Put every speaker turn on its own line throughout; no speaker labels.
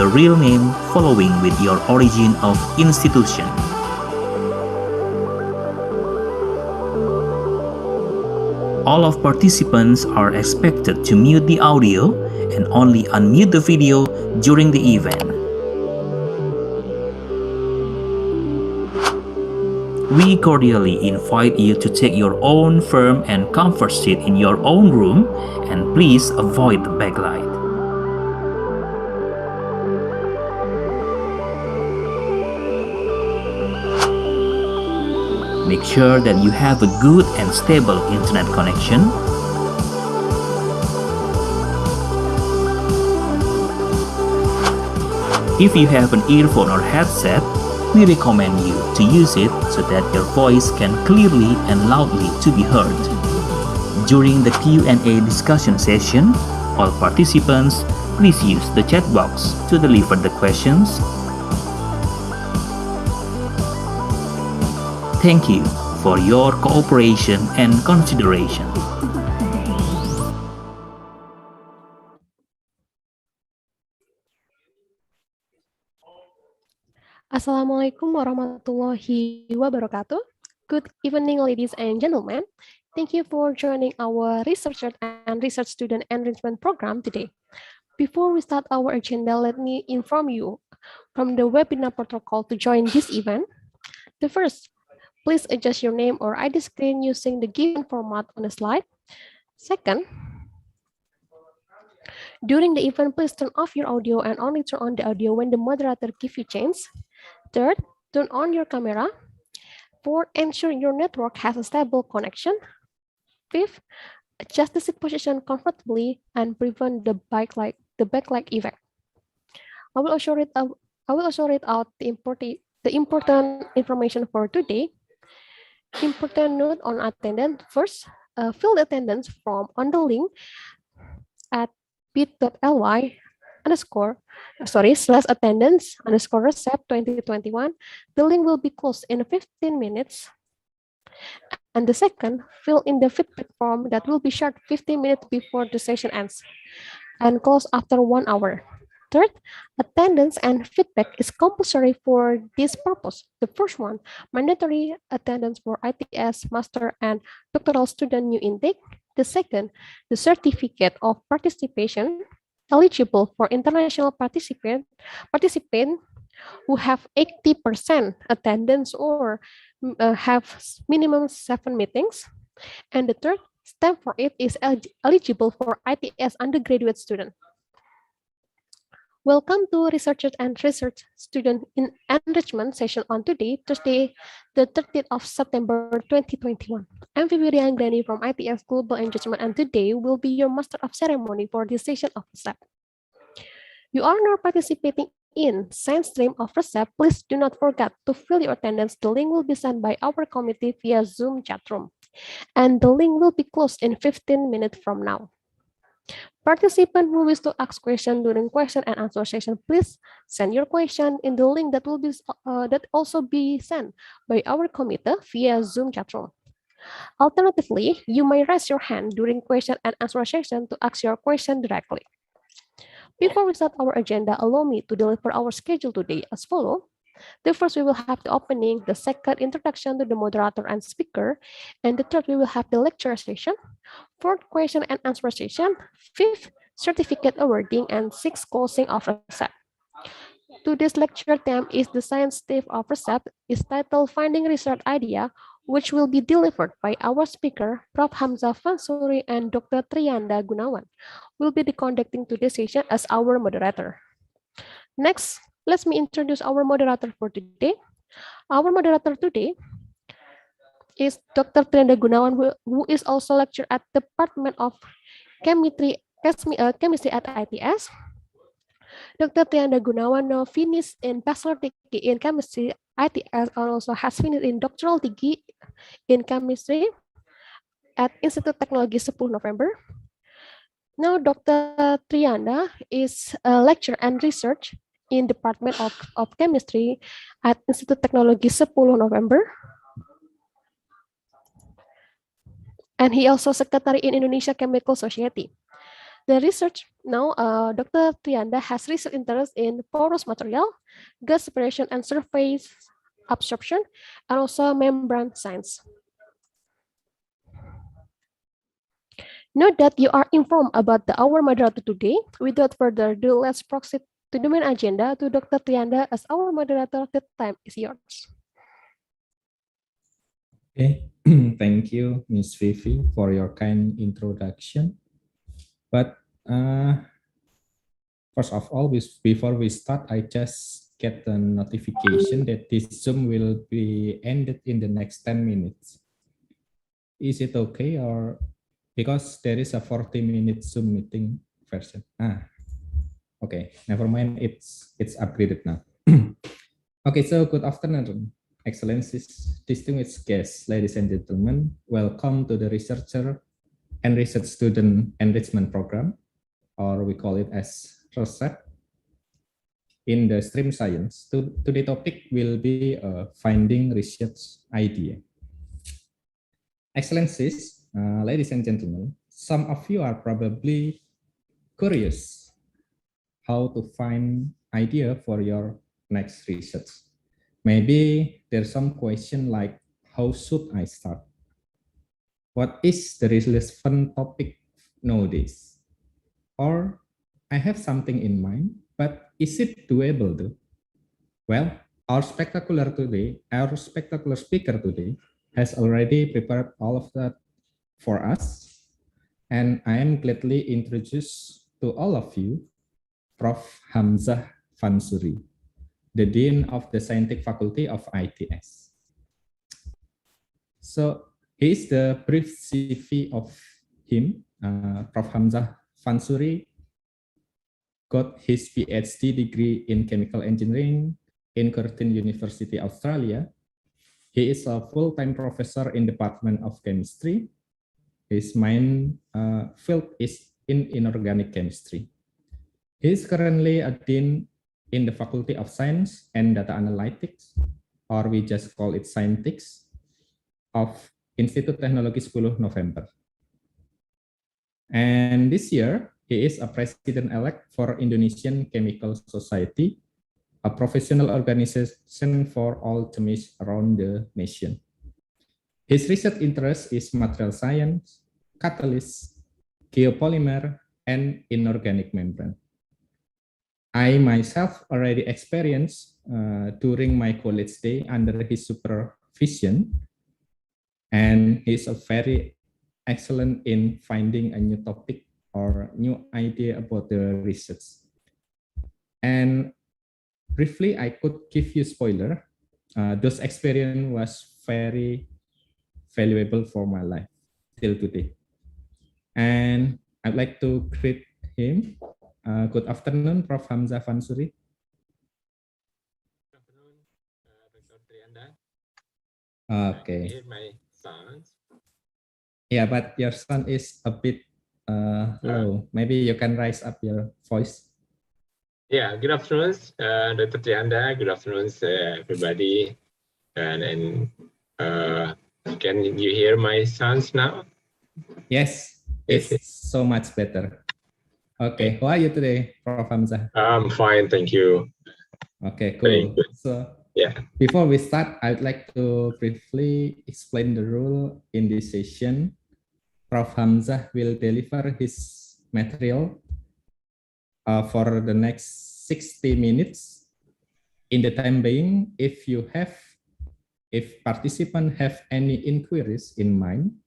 your real name following with your origin of institution. All of participants are expected to mute the audio and only unmute the video during the event. We cordially invite you to take your own firm and comfort seat in your own room and please avoid the backlight. Make sure that you have a good and stable internet connection. If you have an earphone or headset, we recommend you to use it so that your voice can clearly and loudly to be heard. During the Q&A discussion session, all participants, please use the chat box to deliver the questions. Thank you for your cooperation and consideration.
Assalamualaikum warahmatullahi wabarakatuh. Good evening, ladies and gentlemen. Thank you for joining our researcher and research student enrichment program today. Before we start our agenda, let me inform you from the webinar protocol to join this event. The first, please adjust your name or ID screen using the given format on the slide. Second, during the event, please turn off your audio and only turn on the audio when the moderator gives you chance. Third, turn on your camera. Fourth, ensure your network has a stable connection. Fifth, adjust the seat position comfortably and prevent the backlight effect. I will also read out the important information for today. Important note on attendance. First, fill the attendance form on the link at bit.ly/attendance_RESEP 2021. The link will be closed in 15 minutes. And the second, fill in the feedback form that will be shared 15 minutes before the session ends and close after 1 hour. Third, attendance and feedback is compulsory for this purpose. The first one, mandatory attendance for ITS, master, and doctoral student new intake. The second, the certificate of participation eligible for international participant who have 80% attendance or have minimum 7 meetings. And the third step for it is eligible for ITS undergraduate student. Welcome to Researcher and Research Student in Enrichment session on today, Thursday, the 30th of September 2021. I'm Vivi Riangrani from ITS Global Engagement, and today will be your Master of Ceremony for this session of RESEP. You are now participating in Science Stream of RESEP. Please do not forget to fill your attendance. The link will be sent by our committee via Zoom chat room, and the link will be closed in 15 minutes from now. Participant who wish to ask question during question and answer session, please send your question in the link that will be also be sent by our committee via Zoom chat room. Alternatively, you may raise your hand during question and answer session to ask your question directly. Before we start our agenda, allow me to deliver our schedule today as follows. The first, we will have the opening, the second, introduction to the moderator and speaker, and the third, we will have the lecture session, fourth, question and answer session, fifth, certificate awarding, and sixth, closing of RESEP. Today's lecture theme is the science theme of RESEP, is titled Finding Research Idea, which will be delivered by our speaker, Prof. Hamzah Fansuri and Dr. Triyanda Gunawan, will be conducting today's session as our moderator. Next, let me introduce our moderator for today. Our moderator today is Dr. Triyanda Gunawan, who is also lecturer at the Department of Chemistry at ITS. Dr. Triyanda Gunawan now finished in Bachelor degree in Chemistry ITS and also has finished in Doctoral degree in Chemistry at Institute Teknologi 10 November. Now, Dr. Triyanda is a lecturer and research in Department of Chemistry at Institute Teknologi 10 November. And he also secretary in Indonesia Chemical Society. The research now, Dr. Trianda has research interest in porous material, gas separation and surface absorption, and also membrane science. Note that you are informed about our moderator today. Without further ado, let's proceed to the main agenda to Dr. Trianda as our moderator. The time is yours.
Okay, thank you, Miss Vivi, for your kind introduction. But first of all, before we start, I just get a notification that this Zoom will be ended in the next 10 minutes. Is it okay, or because there is a 40-minute Zoom meeting version? Okay, never mind, it's upgraded now. Okay, so good afternoon, Excellencies, distinguished guests, ladies and gentlemen. Welcome to the Researcher and Research Student Enrichment Program, or we call it as R2SEP, in the stream science. Today's topic will be finding research idea. Excellencies, ladies and gentlemen, some of you are probably curious how to find idea for your next research. Maybe there's some question like, how should I start? What is the relevant topic nowadays? Or I have something in mind, but is it doable though? Well, our spectacular speaker today has already prepared all of that for us. And I am gladly introduced to all of you, Prof. Hamzah Fansuri, the Dean of the Scientific Faculty of ITS. So here is the brief CV of him. Prof. Hamzah Fansuri got his PhD degree in chemical engineering in Curtin University, Australia. He is a full-time professor in Department of Chemistry. His main field is in inorganic chemistry. He is currently a dean in the Faculty of Science and Data Analytics, or we just call it Scientix, of Institut Teknologi 10 November. And this year, he is a president-elect for Indonesian Chemical Society, a professional organization for all chemists around the nation. His research interest is material science, catalysts, geopolymer, and inorganic membrane. I myself already experienced during my college day under his supervision, and he's a very excellent in finding a new topic or new idea about the research. And briefly, I could give you spoiler. Those experience was very valuable for my life till today. And I'd like to greet him. Good afternoon, Prof. Hamzah Fansuri.
Good afternoon, Dr. Trianda.
Okay.
Hear my sounds.
Yeah, but your sound is a bit low. Maybe you can raise up your voice.
Yeah, good afternoon, Dr. Trianda. Good afternoon, everybody. And can you hear my sounds now?
Yes, it's so much better. Okay, how are you today, Prof. Hamzah?
I'm fine, thank you.
Okay, cool. So
yeah,
before we start, I'd like to briefly explain the rule in this session. Prof. Hamzah will deliver his material for the next 60 minutes. In the time being, if participants have any inquiries in mind,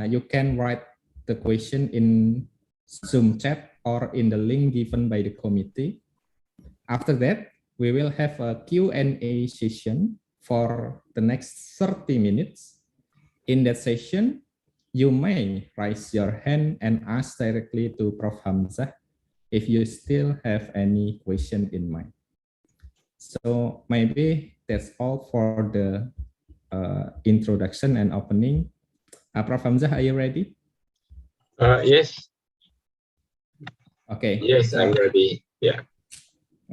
you can write the question in Zoom chat or in the link given by the committee. After that, we will have a Q&A session for the next 30 minutes. In that session, you may raise your hand and ask directly to Prof. Hamzah if you still have any question in mind. So maybe that's all for the introduction and opening. Prof. Hamzah, are you ready?
yes.
Okay.
Yes, I'm ready. Yeah.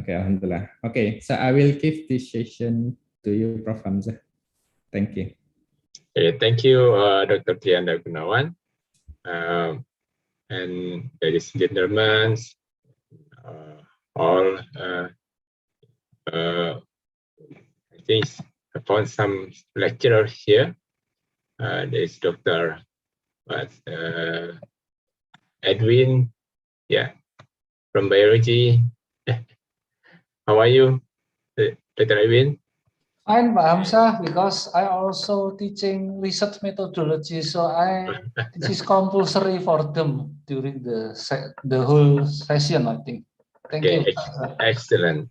Okay, alhamdulillah. Okay, so I will give this session to you, Prof. Hamzah. Thank you.
Okay, thank you, Dr. Trianda Gunawan. and ladies and gentlemen, all I think I found some lecturer here. There's Dr. Edwin, yeah, from biology. How are you, Dr. Edwin?
Fine, Pak Hamzah, because I also teaching research methodology, so this is compulsory for them during the whole session, I think. Thank you.
Excellent.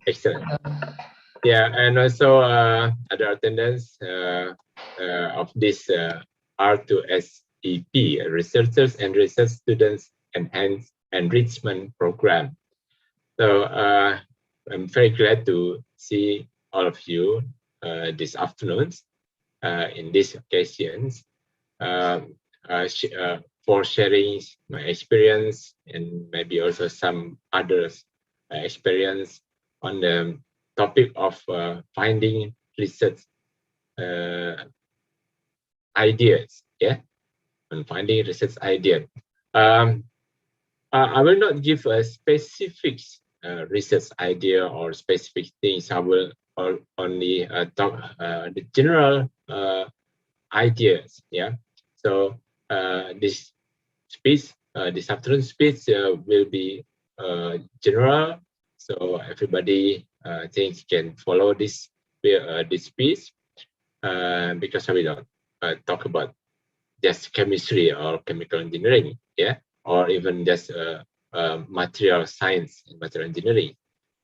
Yeah, and also other attendants of this R2SEP, Researchers and Research Students Enhanced Enrichment Program. So I'm very glad to see all of you this afternoon in these occasions for sharing my experience and maybe also some others' experience on the topic of finding research ideas, on finding research ideas. I will not give a specific research idea or specific things. I will only talk the general ideas. So this speech, this afternoon speech will be general, so everybody thinks can follow this speech because I will not talk about just chemistry or chemical engineering, or even just material science and material engineering.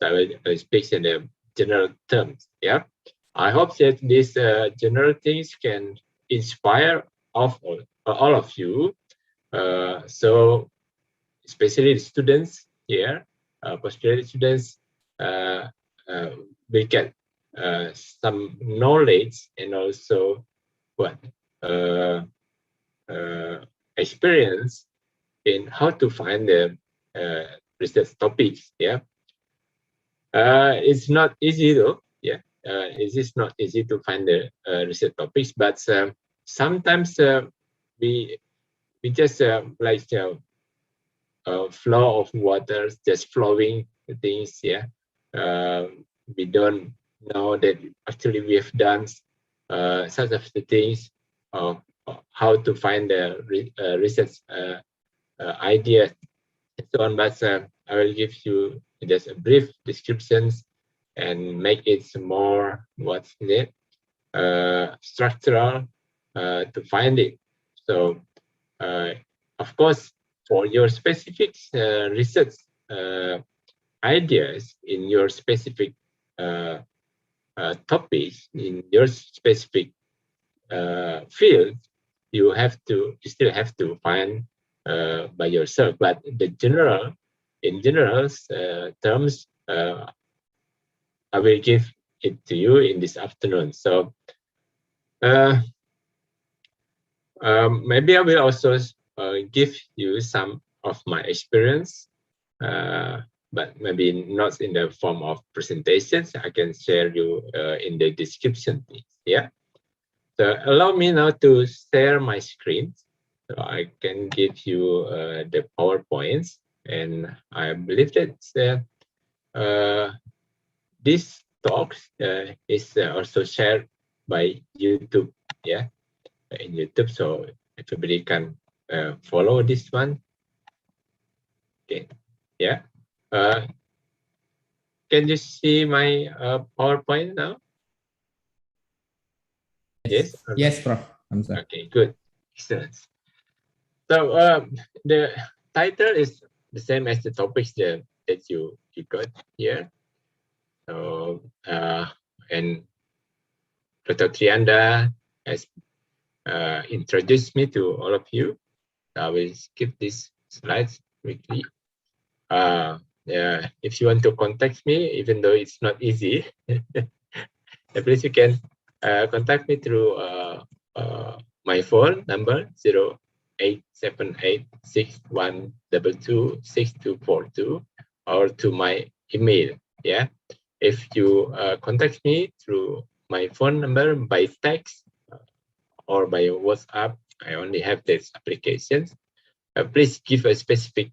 So I will speak in the general terms. I hope that these general things can inspire all of you. So especially the students here, postgraduate students, will get some knowledge and also experience in how to find the research topics. It's not easy though. It is not easy to find the research topics, but sometimes we just like flow of water, just flowing things. We don't know that actually we have done such of the things of how to find the research ideas and so on. But I will give you just a brief descriptions and make it more structural to find it. So of course, for your specific research ideas in your specific topics, in your specific field, you still have to find by yourself. But in general terms, I will give it to you in this afternoon. So maybe I will also give you some of my experience, but maybe not in the form of presentations. I can share you in the description. So allow me now to share my screen, so I can give you the PowerPoints, and I believe that this talk is also shared by YouTube, in YouTube, so everybody can follow this one. Okay, can you see my PowerPoint now? Yes.
Yes, Prof. Hamzah.
Okay, good, excellent. So the title is the same as the topics that you got here. So and Dr. Trianda has introduced me to all of you. I will skip these slides quickly. If you want to contact me, even though it's not easy, at least you can contact me through my phone number 087861226242 or to my email. If you contact me through my phone number by text or by WhatsApp, I only have these applications. please give a specific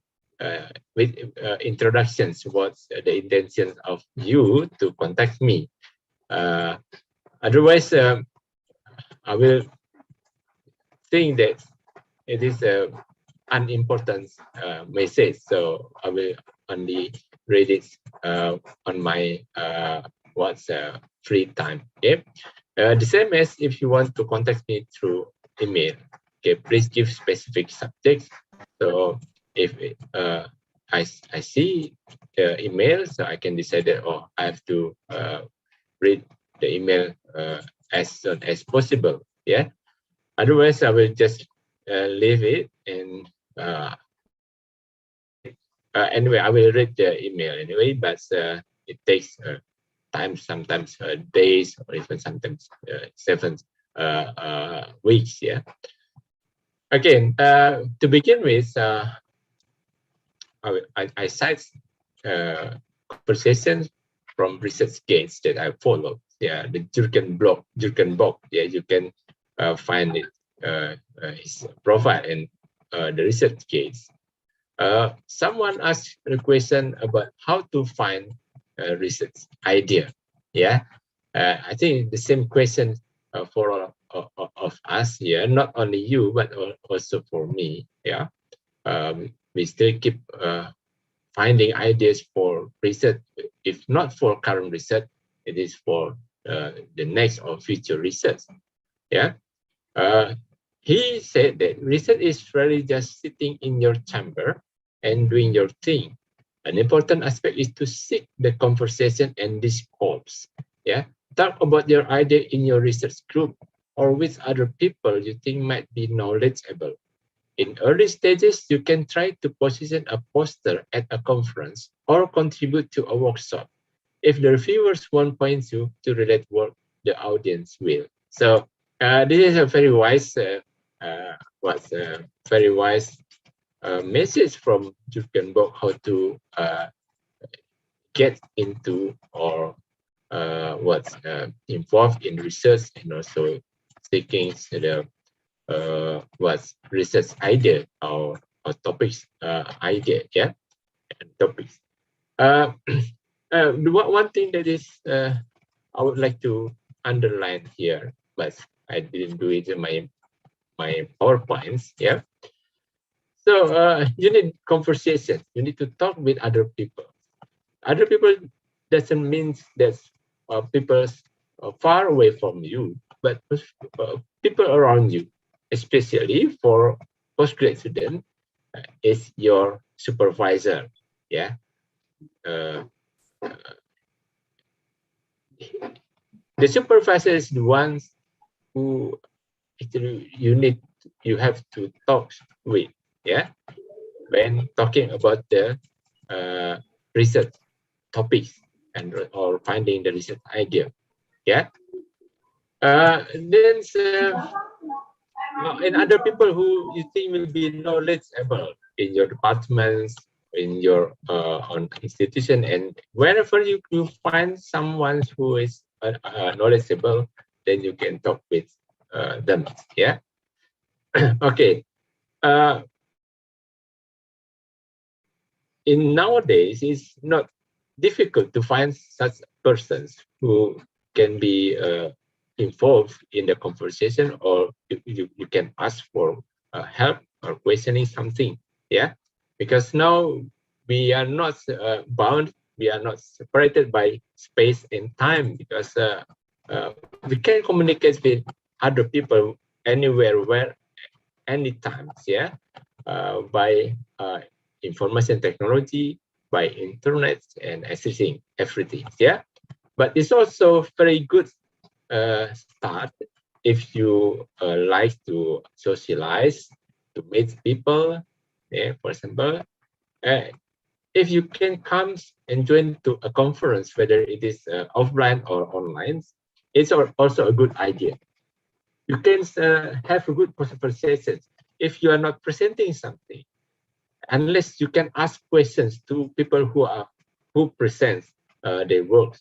with introductions. What's the intention of you to contact me? Otherwise, I will think that it is a unimportant message, so I will only read it on my free time. Okay, the same as if you want to contact me through email. Okay, please give specific subjects. So if I see the email, so I can decide that I have to read the email as soon as possible. Yeah. Otherwise, I will just leave it and anyway, I will read the email anyway, but it takes time, sometimes days, or even sometimes 7 weeks. Yeah. Again, to begin with, I cite conversations from research case that I follow. Yeah, the Jürgen Bock. Yeah, you can find it his profile in the research case. Someone asked a question about how to find a research idea. Yeah, I think the same question for all of us here, not only you, but also for me. Yeah, we still keep finding ideas for research. If not for current research, it is for the next or future research. Yeah. He said that research is really just sitting in your chamber and doing your thing. An important aspect is to seek the conversation and discourse. Yeah, talk about your idea in your research group or with other people you think might be knowledgeable. In early stages, you can try to position a poster at a conference or contribute to a workshop. If the reviewers won't point you to relate work, the audience will. So this is a very wise, message from Jürgen Bock, how to get into or involved in research, and also seeking the research idea or topics idea, yeah, and topics. One thing that is I would like to underline here, but I didn't do it in my PowerPoints. Yeah. So you need conversation. You need to talk with other people. Other people doesn't mean that people far away from you, but people around you, especially for postgrad student, is your supervisor. Yeah. The supervisor is the ones who actually you have to talk with. Yeah, when talking about the research topics or finding the research idea. Yeah. Then and other people who you think will be knowledgeable in your departments, in your on institution, and wherever you find someone who is knowledgeable, then you can talk with them. Yeah. Okay. In nowadays, it's not difficult to find such persons who can be involved in the conversation, or you can ask for help or questioning something. Yeah, because now we are not bound, we are not separated by space and time, because we can communicate with other people anywhere, where, anytime. Yeah, by information technology, by internet, and accessing everything. Yeah, but it's also very good start if you like to socialize, to meet people. Yeah, for example, if you can come and join to a conference, whether it is offline or online, it's also a good idea. You can have a good conversation if you are not presenting something, unless you can ask questions to people who present their work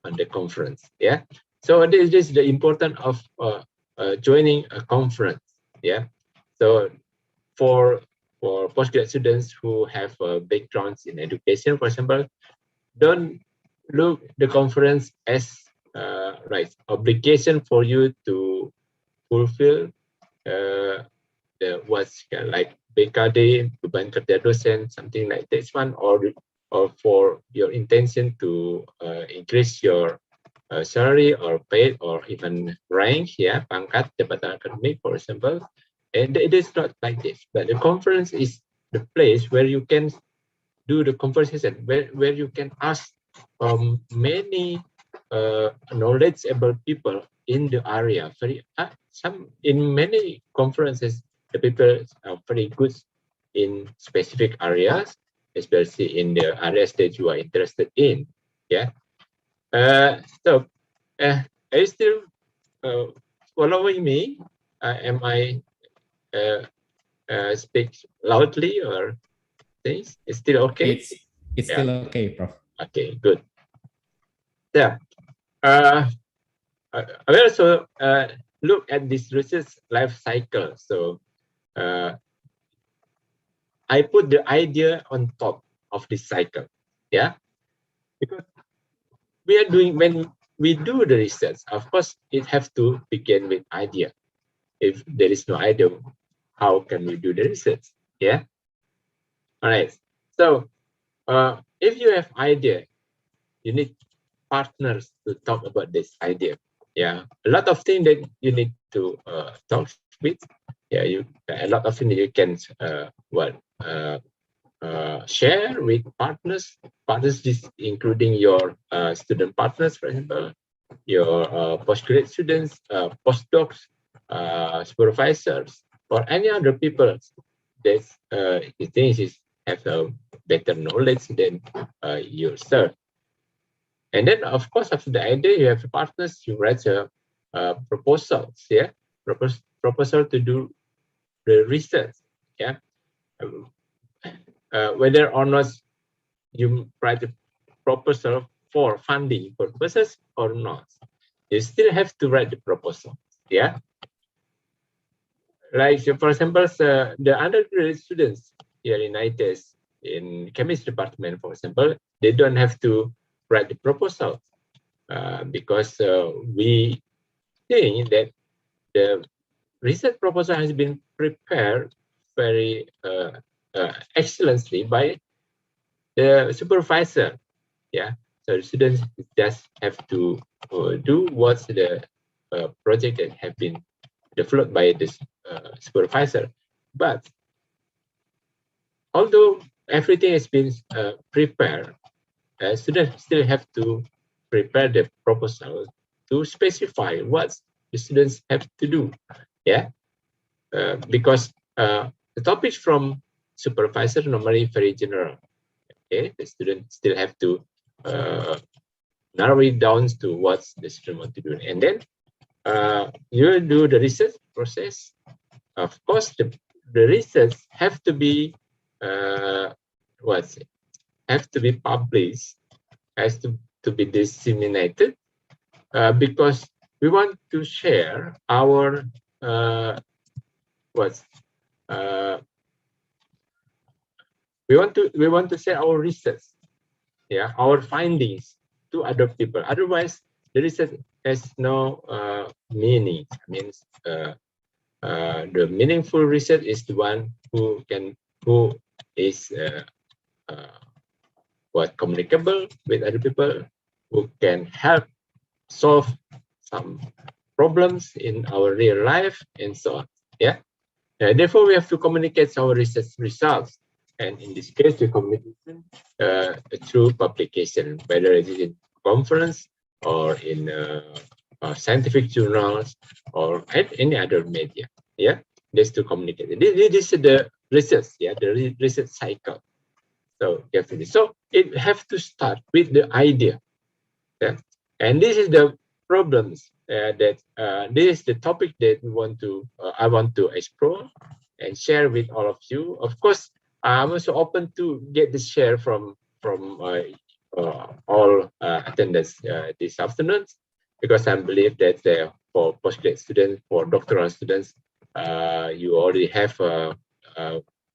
on the conference. Yeah, so this is the importance of joining a conference. Yeah, so for for postgraduate students who have backgrounds in education, for example, don't look the conference as obligation for you to fulfill the what's like BKD, beban kerja dosen, something like this one, or for your intention to increase your salary or pay or even rank, pangkat, jabatan akademik, for example. And it is not like this, but the conference is the place where you can do the conversation, where you can ask many knowledgeable people in the area. In many conferences, the people are very good in specific areas, especially in the areas that you are interested in. So are you still following me? Am I speak loudly or things? It's still okay?
It's still okay, Prof.
Okay, good. Yeah. I will also look at this research life cycle. So I put the idea on top of this cycle. Because we are doing, when we do the research, of course, it has to begin with idea. If there is no idea, how can we do the research? All right. So if you have idea, you need partners to talk about this idea. A lot of things that you need to talk with. A lot of things you can share with partners. Partners is including your student partners, for example, your postgraduate students, postdocs, supervisors, or any other people that you think have a better knowledge than yourself. And then, of course, after the idea, you have partners, you write a proposals, proposal to do the research, whether or not you write a proposal for funding purposes or not, you still have to write the proposal, Like, for example, the undergraduate students here in ITES, in chemistry department, for example, they don't have to write the proposal because we think that the research proposal has been prepared very excellently by the supervisor. So the students just have to do what's the project that have been developed by this supervisor. But although everything has been prepared, students still have to prepare the proposal to specify what the students have to do. Because the topics from supervisor normally very general. The students still have to narrow it down to what the student want to do, and then you do the research process. Of course, the research have to be have to be published, has to be disseminated, because we want to share our we want to share our research, our findings to other people. Otherwise, the research has no meaning. I mean, the meaningful research is the one who is communicable with other people, who can help solve some problems in our real life, and so on. Therefore, we have to communicate our research results, and in this case, the communication through publication, whether it is in conference or in scientific journals or at any other media. Just to communicate. This is the research. The research cycle. So definitely. So it have to start with the idea. And this is the problems that this is the topic that we want to I want to explore and share with all of you. Of course, I'm also open to get the share from all attendants this afternoon, because I believe that for postgraduate students, for doctoral students, you already have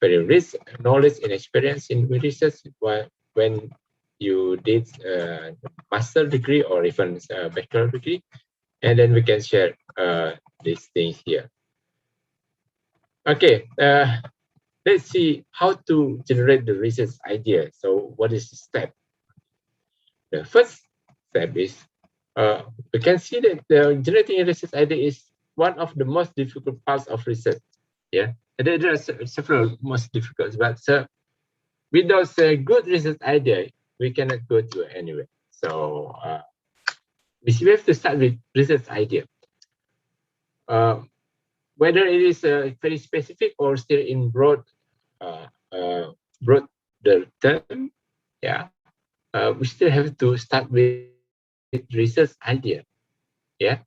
very rich knowledge and experience in research when you did a master degree or even a bachelor degree, and then we can share these things here. Okay, let's see how to generate the research idea. So what is the step? The first step is we can see that generating a research idea is one of the most difficult parts of research. Yeah, and there are several most difficult, but without a good research idea, we cannot go to anywhere. So we have to start with research idea. Whether it is very specific or still in broad the term, yeah, we still have to start with research idea. Yeah,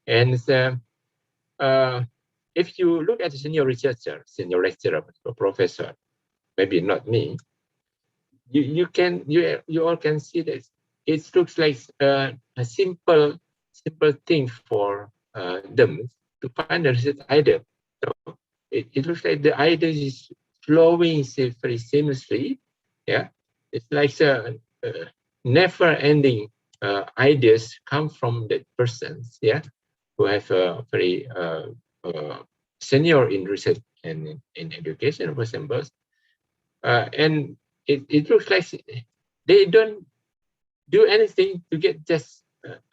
and if you look at a senior researcher, senior lecturer, or professor, maybe not me, you all can see that it looks like a simple thing for them to find a research idea. So it looks like the idea is flowing very seamlessly. Yeah, it's like never-ending ideas come from that persons. Yeah, who have a very senior in research and in education, for example, and it looks like they don't do anything to get just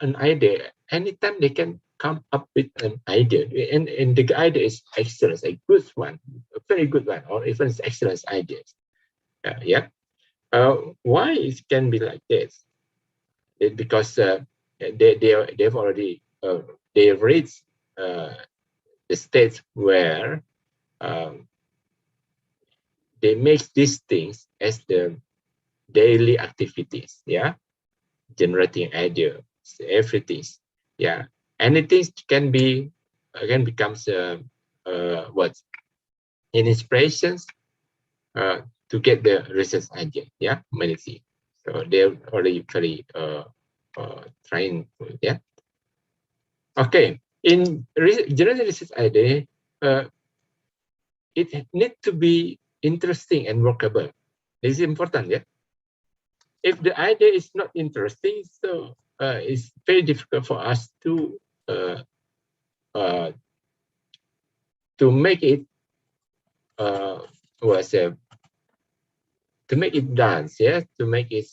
an idea. Anytime they can come up with an idea, and the idea is excellent, a good one, a very good one, or even excellent ideas. Yeah. Why it can be like this? Because they've already they've reached the stage where they make these things as the daily activities. Yeah, generating ideas, everything. Yeah, anything can becomes what an inspirations to get the research idea. Yeah, many things. So they're already very trying. Yeah. Okay. In generating research idea, it needs to be interesting and workable. This is important. Yeah. If the idea is not interesting, so it's very difficult for us to make it to make it dance, yeah, to make it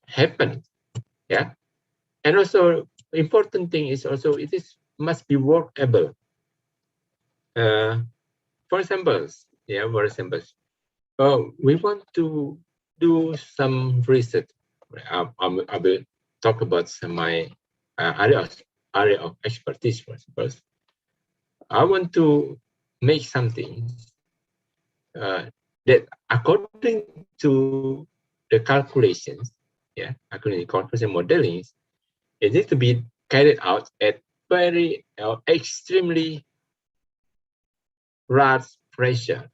happen, yeah. And also important thing is also it must be workable. For example, yeah, we want to do some research. I will talk about my area of expertise. For example, I want to make something that according to the calculations, yeah, according to calculation modeling, it needs to be carried out at very extremely large pressure,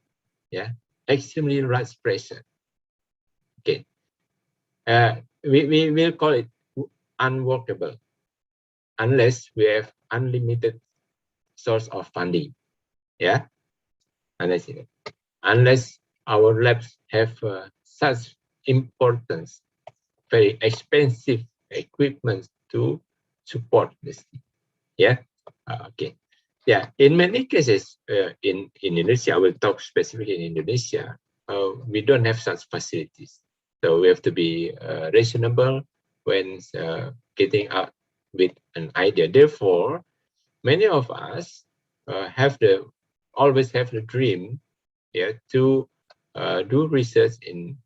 yeah, extremely large pressure. Okay, we will call it unworkable unless we have unlimited source of funding, yeah, unless our labs have such importance, very expensive equipment to support this. Yeah. Okay. Yeah. In many cases, in Indonesia, I will talk specifically in Indonesia. We don't have such facilities, so we have to be reasonable when getting out with an idea. Therefore, many of us always have the dream, yeah, to do research in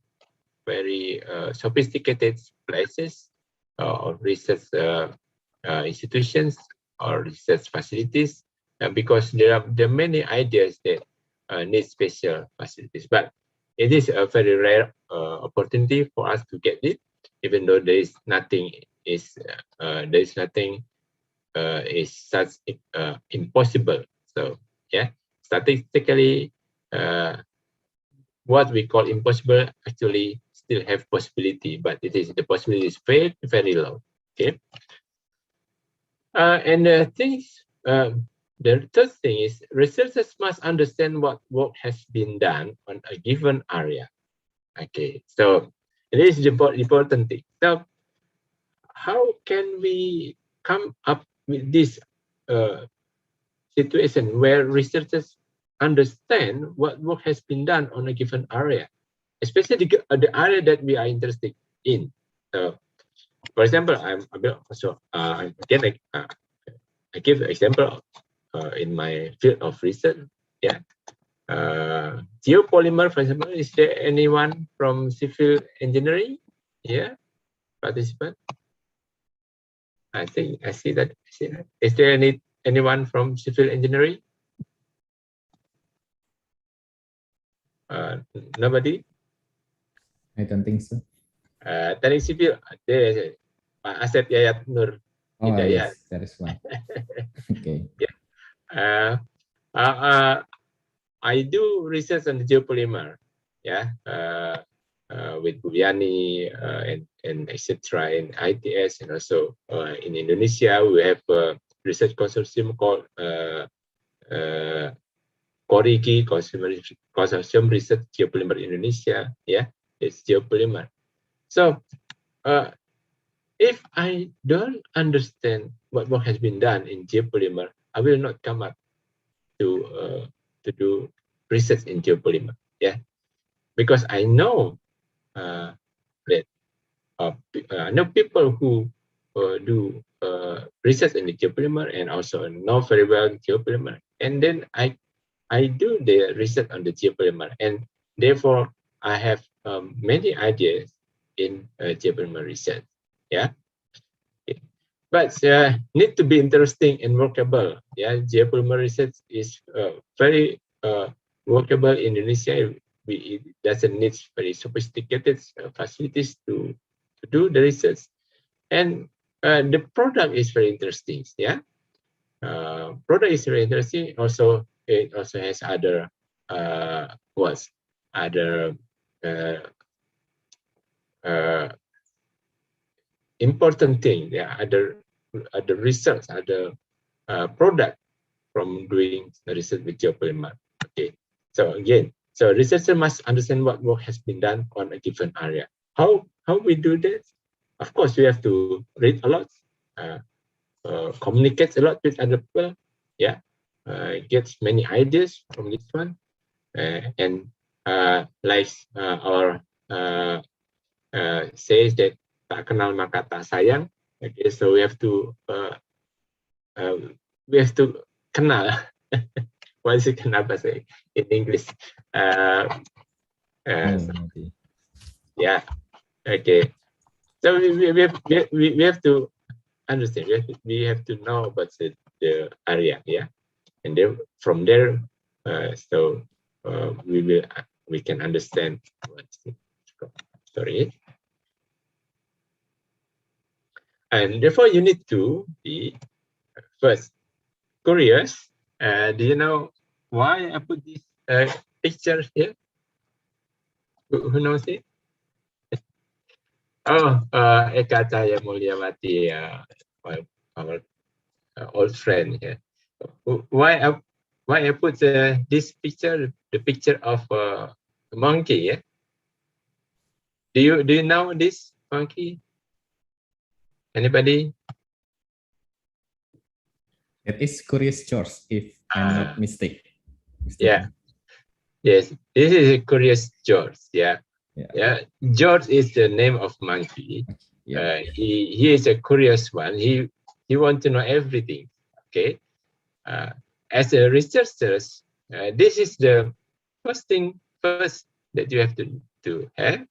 very sophisticated places or research institutions or research facilities, because there are many ideas that need special facilities. But it is a very rare opportunity for us to get it, even though there is nothing is such impossible. So yeah, statistically, what we call impossible actually still have possibility, but the possibility is very, very low. Okay. And things the third thing is researchers must understand what work has been done on a given area. Okay, so this is the important thing. So how can we come up with this situation where researchers understand what work has been done on a given area, especially the area that we are interested in? So, for example, I give an example in my field of research. Yeah, geopolymer, for example. Is there anyone from civil engineering? Yeah, participant. I think I see that. Is there anyone from civil engineering? Nobody.
I don't think so.
Teknik sipil ada Pak Asep Yayat Nur
Oh
Hidayat.
yes, that is one. Okay.
Yeah. I do research on the geopolymer. Yeah. With Buviani and etc. in ITS, and also in Indonesia we have a research consortium called Korigi, Consortium Research Geopolymer Indonesia. Yeah, it's geopolymer. So if I don't understand what work has been done in geopolymer, I will not come up to do research in geopolymer. Yeah, because I know that I know people who do research in the geopolymer and also know very well geopolymer, and then I do the research on the geopolymer, and therefore I have many ideas in geopolymer research. Yeah, but need to be interesting and workable. Yeah, geopolymer research is very workable in Indonesia. It doesn't need very sophisticated facilities to do the research, and the product is very interesting. Yeah, product is very interesting. Also, it also has other other important thing. Yeah, other research, other product from doing the research with geopolymer. Okay, so again, so researcher must understand what work has been done on a given area. How we do this? Of course, we have to read a lot, communicate a lot with other people. Yeah, get many ideas from this one, and like our says that tak kenal maka tak sayang. Okay, so we have to kenal. What is it kenal bahasa in English? Yeah. Okay. So we have to understand. We have to know about the area. Yeah. And then from there, so we can understand what's the story. And therefore, you need to be first curious. Do you know why I put this picture here? Who knows it? Oh, Eka Cahaya Mulyawati, our old friend here. Why I put this picture, the picture of a monkey? Yeah. Do you know this monkey? Anybody?
It is Curious George, if I'm not mistaken.
Yeah. Yes, this is a Curious George. Yeah. Yeah. George is the name of monkey. Yeah. He is a curious one. He wants to know everything. Okay. As a researcher, this is the first that you have to have.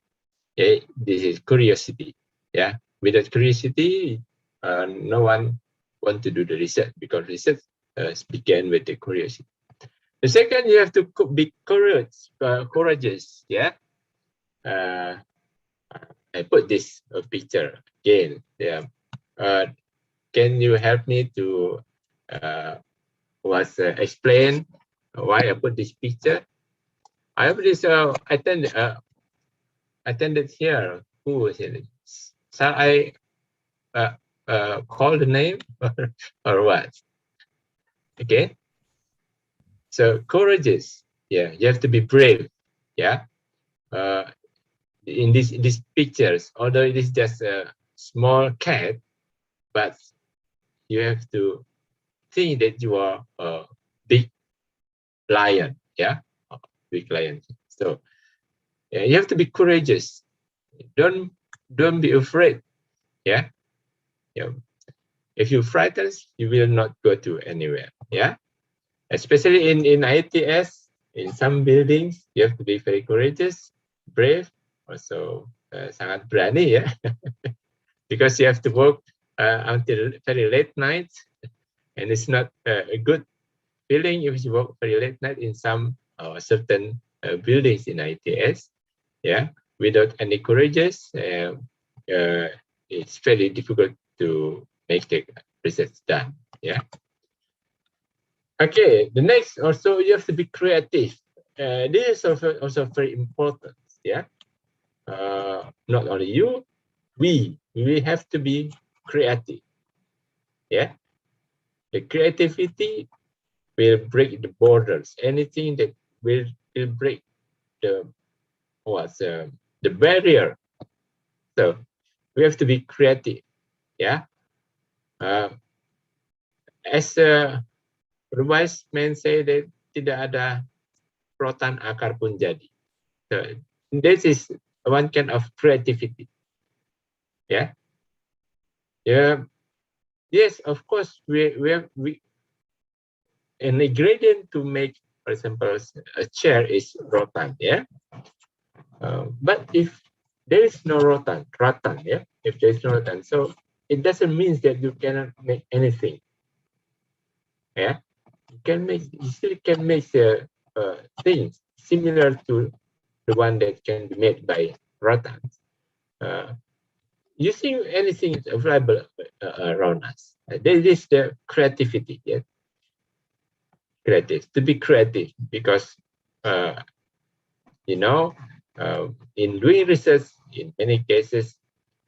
Okay. This is curiosity. Yeah. Without curiosity, no one want to do the research, because research began with the curiosity. The second, you have to be courageous. Yeah. I put this picture again. Yeah. Can you help me to explain why I put this picture? I have this attended here. Who was it? Shall I call the name or what? Okay. So courageous. Yeah, you have to be brave. Yeah. In these pictures, although it is just a small cat, but you have to think that you are a big lion. Yeah, big lion. So yeah, you have to be courageous. Don't be afraid. Yeah. Yeah. If you frightened, you will not go to anywhere. Yeah. Especially in ITS, in some buildings, you have to be very courageous, brave, also sangat berani, yeah, because you have to work until very late night, and it's not a good feeling if you work very late night in some certain buildings in ITS, yeah, without any courageous, it's very difficult to make the research done, yeah. Okay, the next also you have to be creative. This is also very important. Yeah, not only you, we have to be creative. Yeah, the creativity will break the borders. Anything that will break the the barrier. So we have to be creative. Yeah, as a wise man say that tidak ada rotan akar pun jadi. So this is one kind of creativity. Yeah. Yeah. Yes, of course, we an ingredient to make, for example, a chair is rotan. Yeah. But if there is no rotan, yeah. If there is no rotan, so it doesn't mean that you cannot make anything. Yeah. You still can make things similar to the one that can be made by rotan. Using anything available around us. This is the creativity. Yeah? Creative, to be creative, because you know, in doing research, in many cases,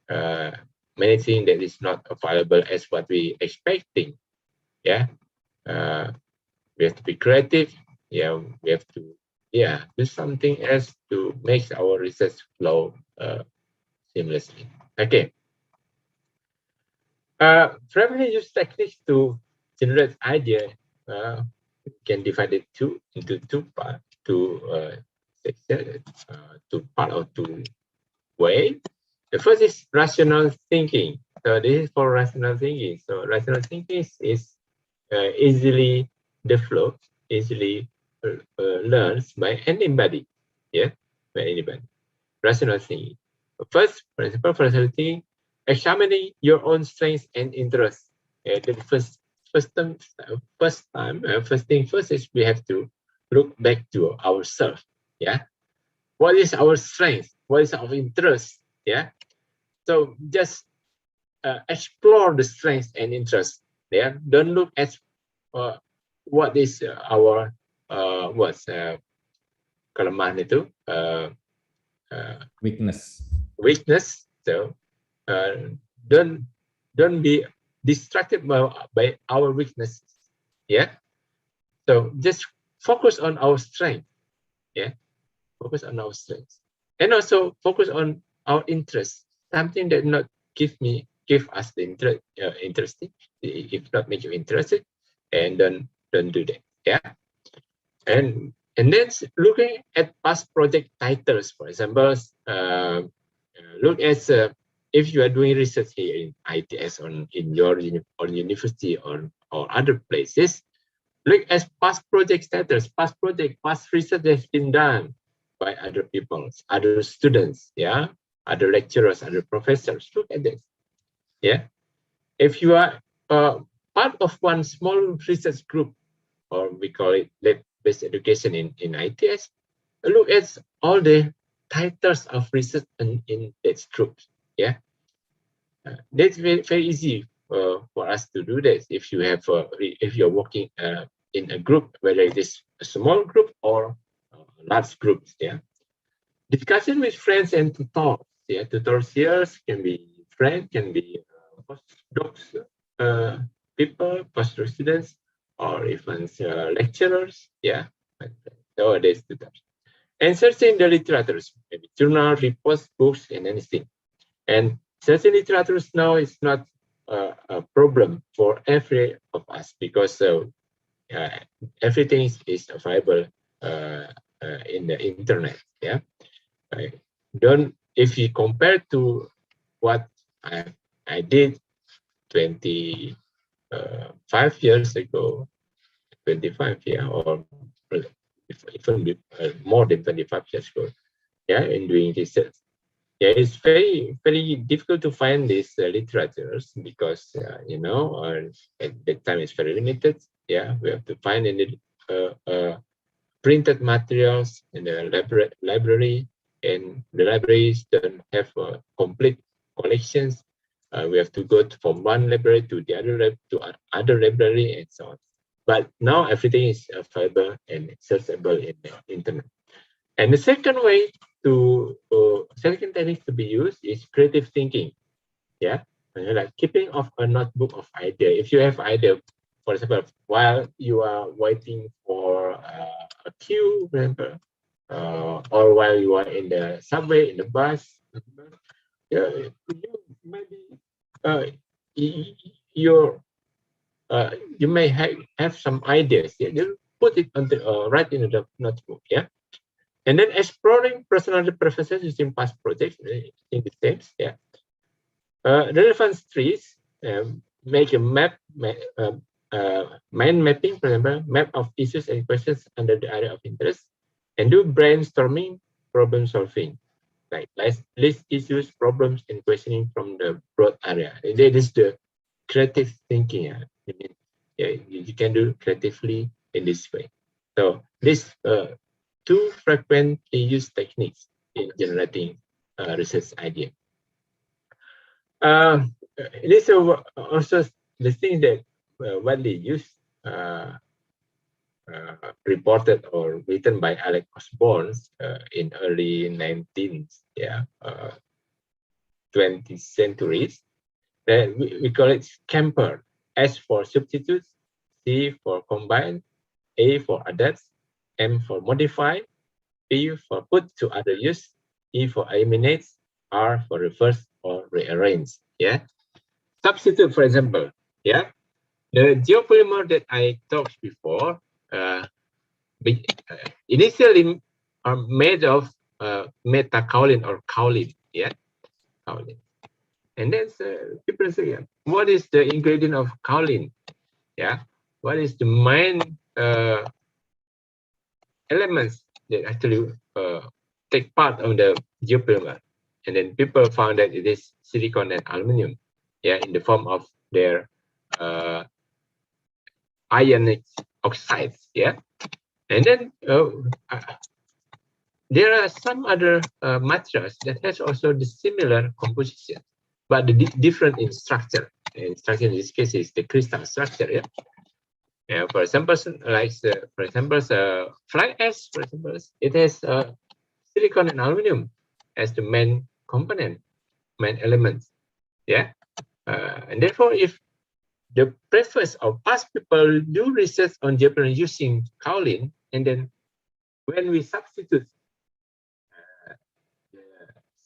many things that is not available as what we expecting. Yeah, we have to be creative. Yeah, we have to do something else to make our research flow seamlessly. Okay. Primarily use techniques to generate idea. Can divide it into two parts, two part or two way. The first is rational thinking. So this is for rational thinking. So rational thinking is easily developed, easily learned by anybody. Yeah, by anybody. Rational thinking. First principle for rational thinking: examining your own strengths and interests. The first thing first is we have to look back to ourselves. Yeah, what is our strength? What is our interest? Yeah, so just explore the strengths and interests. Yeah, don't look at what is our kelemahan itu weakness. So don't be distracted by our weaknesses. Yeah. So just focus on our strength. Yeah. Focus on our strengths, and also focus on our interests. Something that not give us the interesting. If not make you interested, and don't do that. Yeah. And then looking at past project titles, for example, look at if you are doing research here in ITS in your university or other places, look at past project status, past research that has been done by other people, other students, yeah, other lecturers, other professors. Look at this. Yeah. If you are part of one small research group, or we call it lab-based education in ITS, look at all the titles of research in that group. Yeah. That's very, very easy for us to do this. If you have if you're working in a group, whether it is a small group or large groups. Yeah. Discussion with friends and tutors. Yeah, tutors here can be friends, can be postdocs, people, postdoc students, or even lecturers. Yeah, nowadays do that. And searching the literatures, maybe journal, reports, books, and anything. And searching literatures now is not a problem for every of us because everything is available in the internet. Yeah, don't if you compare to what I did 25 years ago, 25, yeah, or even more than 25 years ago, yeah, in doing research. Yeah, it's very difficult to find these literatures because at that time it's very limited. Yeah, we have to find in the printed materials in the library, and the libraries don't have complete collections. We have to go from one library to the other library and so on. But now everything is available and searchable in the internet. And the second way second technique to be used is creative thinking. Yeah, like keeping of a notebook of idea. If you have idea, for example, while you are waiting for a queue, remember, or while you are in the subway, in the bus, yeah, you maybe you may have some ideas. Yeah, you put it on right in the notebook. Yeah. And then exploring personality preferences using past projects in the same, yeah. Relevance trees, make a mind mapping, for example, map of issues and questions under the area of interest, and do brainstorming, problem solving, like list issues, problems, and questioning from the broad area. And that is the creative thinking. You can do creatively in this way. So this two frequently used techniques in generating research idea. It is also the thing that widely used, reported or written by Alex Osborne in early 20th centuries. That we call it scamper. S for substitute, C for combine, A for adapt, M for modify, P for put to other use, E for eliminate, R for reverse or rearrange. Yeah. Substitute, for example. Yeah. The geopolymer that I talked before initially are made of metakaolin or kaolin. Yeah. Kaolin. And then people say, what is the ingredient of kaolin? Yeah. What is the main elements that actually take part of the geopolymer? And then people found that it is silicon and aluminum, yeah, in the form of their ionic oxides, yeah. And then there are some other materials that has also the similar composition, but the different in structure. And structure in this case is the crystal structure, yeah. Yeah, for example, like fly ash, for example, it has silicon and aluminum as the main component, main elements. Yeah, and therefore, if the preface of past people do research on Japan using kaolin, and then when we substitute the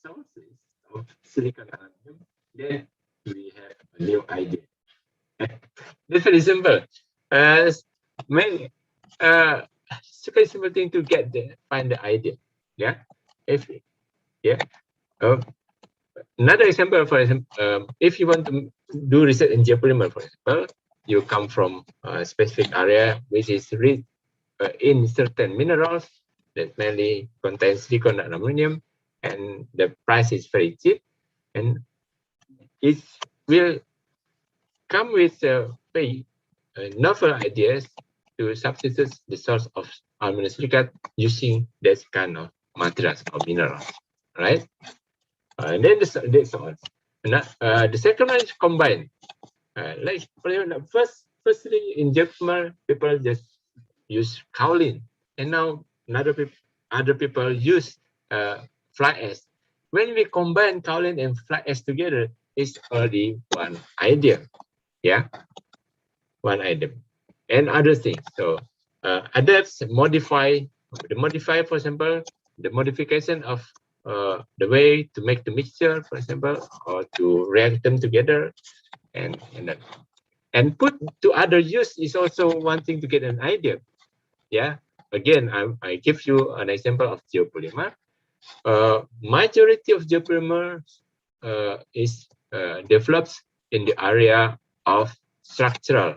sources of silicon and aluminum, then we have a new idea. That's very simple. Many it's a very simple thing to find the idea. Yeah. Another example, for example, if you want to do research in geopolymer, for example, you come from a specific area which is rich in certain minerals that mainly contain silicon and aluminum, and the price is very cheap, and it will come with very novel ideas to substitute the source of aluminum silicate using this kind of materials or minerals, right? And then this one. The second one is combine. Like firstly in geopolymer, people just use kaolin, and now other people use fly ash. When we combine kaolin and fly ash together, it's already one idea. Yeah, one item. and other things. So adapt, modify, for example, the modification of the way to make the mixture, for example, or to react them together, and put to other use is also one thing to get an idea. Yeah, again, I give you an example of geopolymer. Majority of geopolymer is developed in the area of structural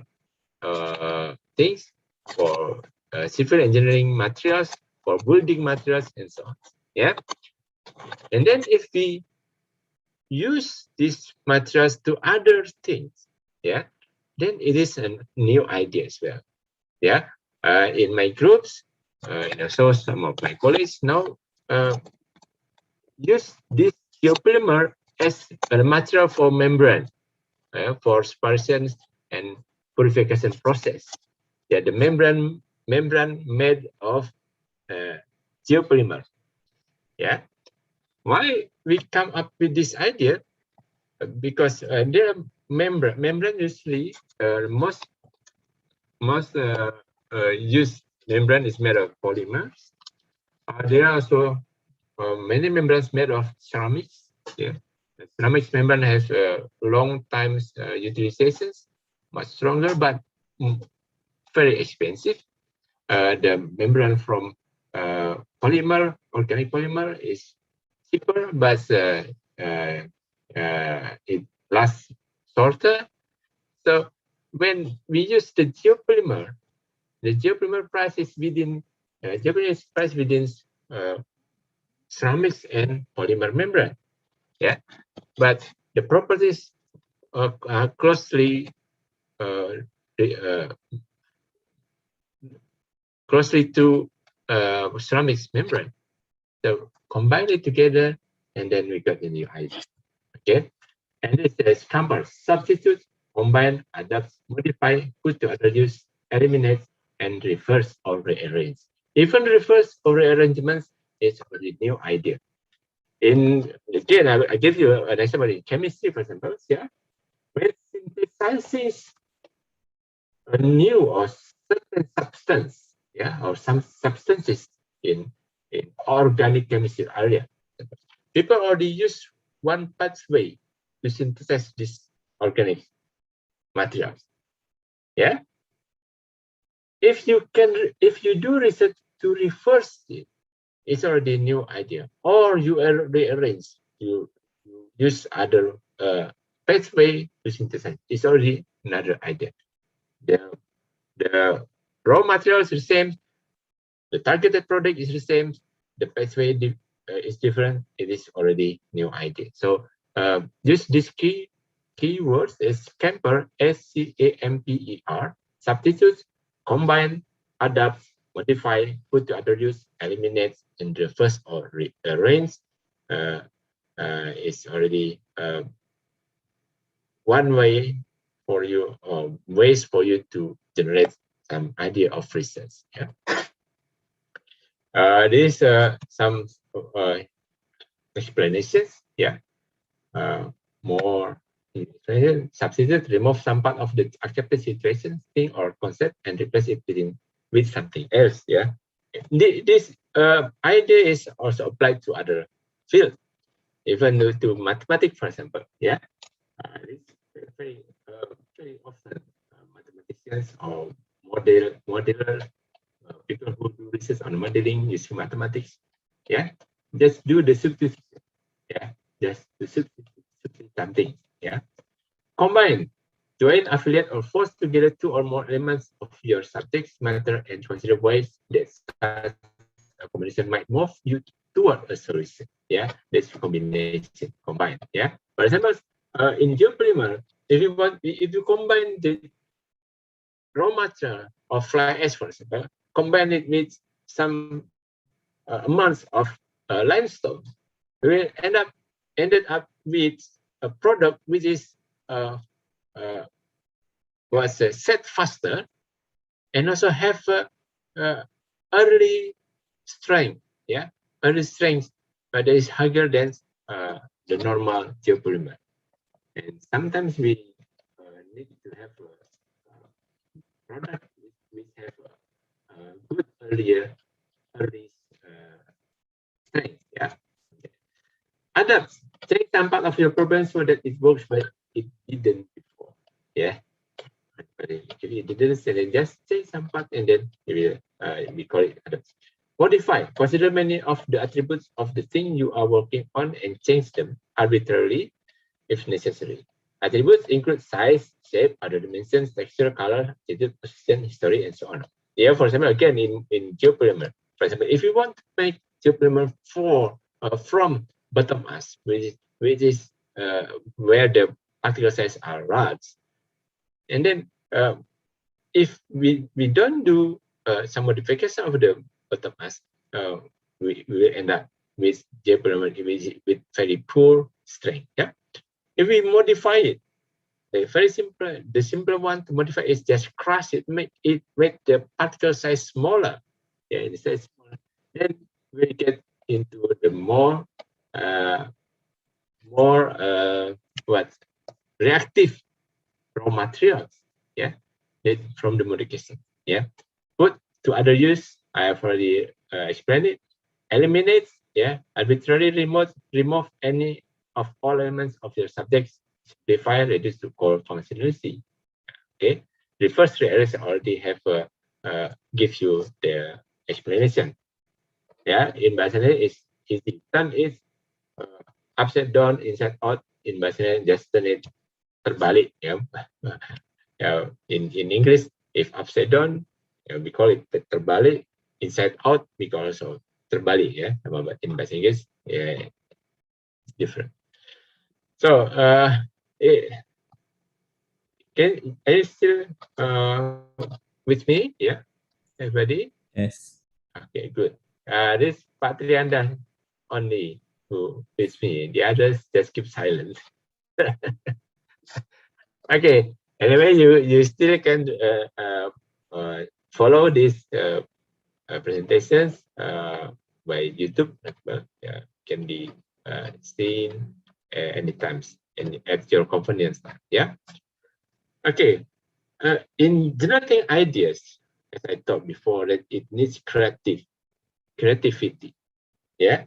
things, for civil engineering materials, for building materials, and so on. Yeah, and then if we use these materials to other things, yeah, then it is a new idea as well. Yeah, in my groups, so some of my colleagues now use this geopolymer as a material for membrane, for separation and purification process. Yeah, the membrane made of geopolymer. Yeah, why we come up with this idea? Because their membrane usually most used membrane is made of polymers. There are also many membranes made of ceramics. Yeah, the ceramics membrane has long time utilizations, much stronger, but very expensive. The membrane from polymer, organic polymer, is cheaper, but it lasts shorter. So when we use the geopolymer price is within ceramics and polymer membrane. Yeah, but the properties are closely to ceramics membrane. So combine it together, and then we got the new idea. Okay, and this is compare, substitute, combine, adapt, modify, put to other use, eliminate, and reverse or rearrange. Even reverse or rearrangements is a new idea. In again, I give you an example in chemistry, for example. Yeah, when synthesizes a new or certain substance, yeah, or some substances in organic chemistry area, people already use one pathway to synthesize these organic materials. Yeah, if you do research to reverse it, it's already a new idea. Or you rearrange, you use other pathway to synthesize. It's already another idea. The raw material is the same, the targeted product is the same, the pathway is different. It is already new idea. So use these keywords is scamper, SCAMPER, substitute, combine, adapt, modify, put to other use, eliminate, and reverse or rearrange. Is already one way for you, ways for you to generate some idea of research. Yeah. These some explanations. Yeah. More substitute, remove some part of the accepted situation, thing, or concept, and replace it with something else. Yeah. This idea is also applied to other fields, even to mathematics, for example. Yeah. It's very often mathematicians or modeler, people who do research on modeling using mathematics. Yeah, just do the substitution. Yeah, just to substitute something. Yeah, combine, join, affiliate, or force together two or more elements of your subject matter and consider ways that such a combination might move you toward a solution. Yeah, that's combination, combine. Yeah, for example, in geopolymer, if you combine the raw material of fly ash, for example, combine it with some amounts of limestone, we will ended up with a product which is was set faster and also have early strength. Yeah, early strength, but that is higher than the normal geopolymer. And sometimes we need to have a product which have good early strength. Yeah. Others, take some part of your problem so that it works, but it didn't before. Yeah. But if it didn't, then just take some part and then we call it others. Modify. Consider many of the attributes of the thing you are working on and change them arbitrarily if necessary. Attributes include size, shape, other dimensions, texture, color, attitude, position, history, and so on. Yeah, for example, again in geopolymer, for example, if you want to make geopolymer from bottom mass, which is where the particle size are large, and then if we don't do some modification of the bottom mass, we will end up with geopolymer with very poor strength. Yeah. If we modify it, very simple. The simple one to modify is just crush it, make the particle size smaller. Yeah, the size smaller. Then we get into the more reactive raw materials. Yeah, from the modification. Yeah, put to other use. I have already explained it. Eliminate. Yeah, arbitrarily remove any of all elements of your subjects. Simplify, reduce to core functionality. Okay, the first three areas already have give you the explanation. Yeah, in Bahasa is easy. Turn is upside down, inside out. In Bahasa just turn it terbalik. Yeah. In English, if upside down, we call it terbalik. Inside out, we call also terbalik. Yeah, but in Bahasa Inggris, yeah, it's different. So, are you still with me? Yeah, everybody?
Yes.
Okay, good. This Patrianda only who is me. The others just keep silent. Okay. Anyway, you still can follow these presentations by YouTube. Can be seen anytime at your convenience. Yeah. Okay. In generating ideas, as I talked before, that it needs creativity. Yeah.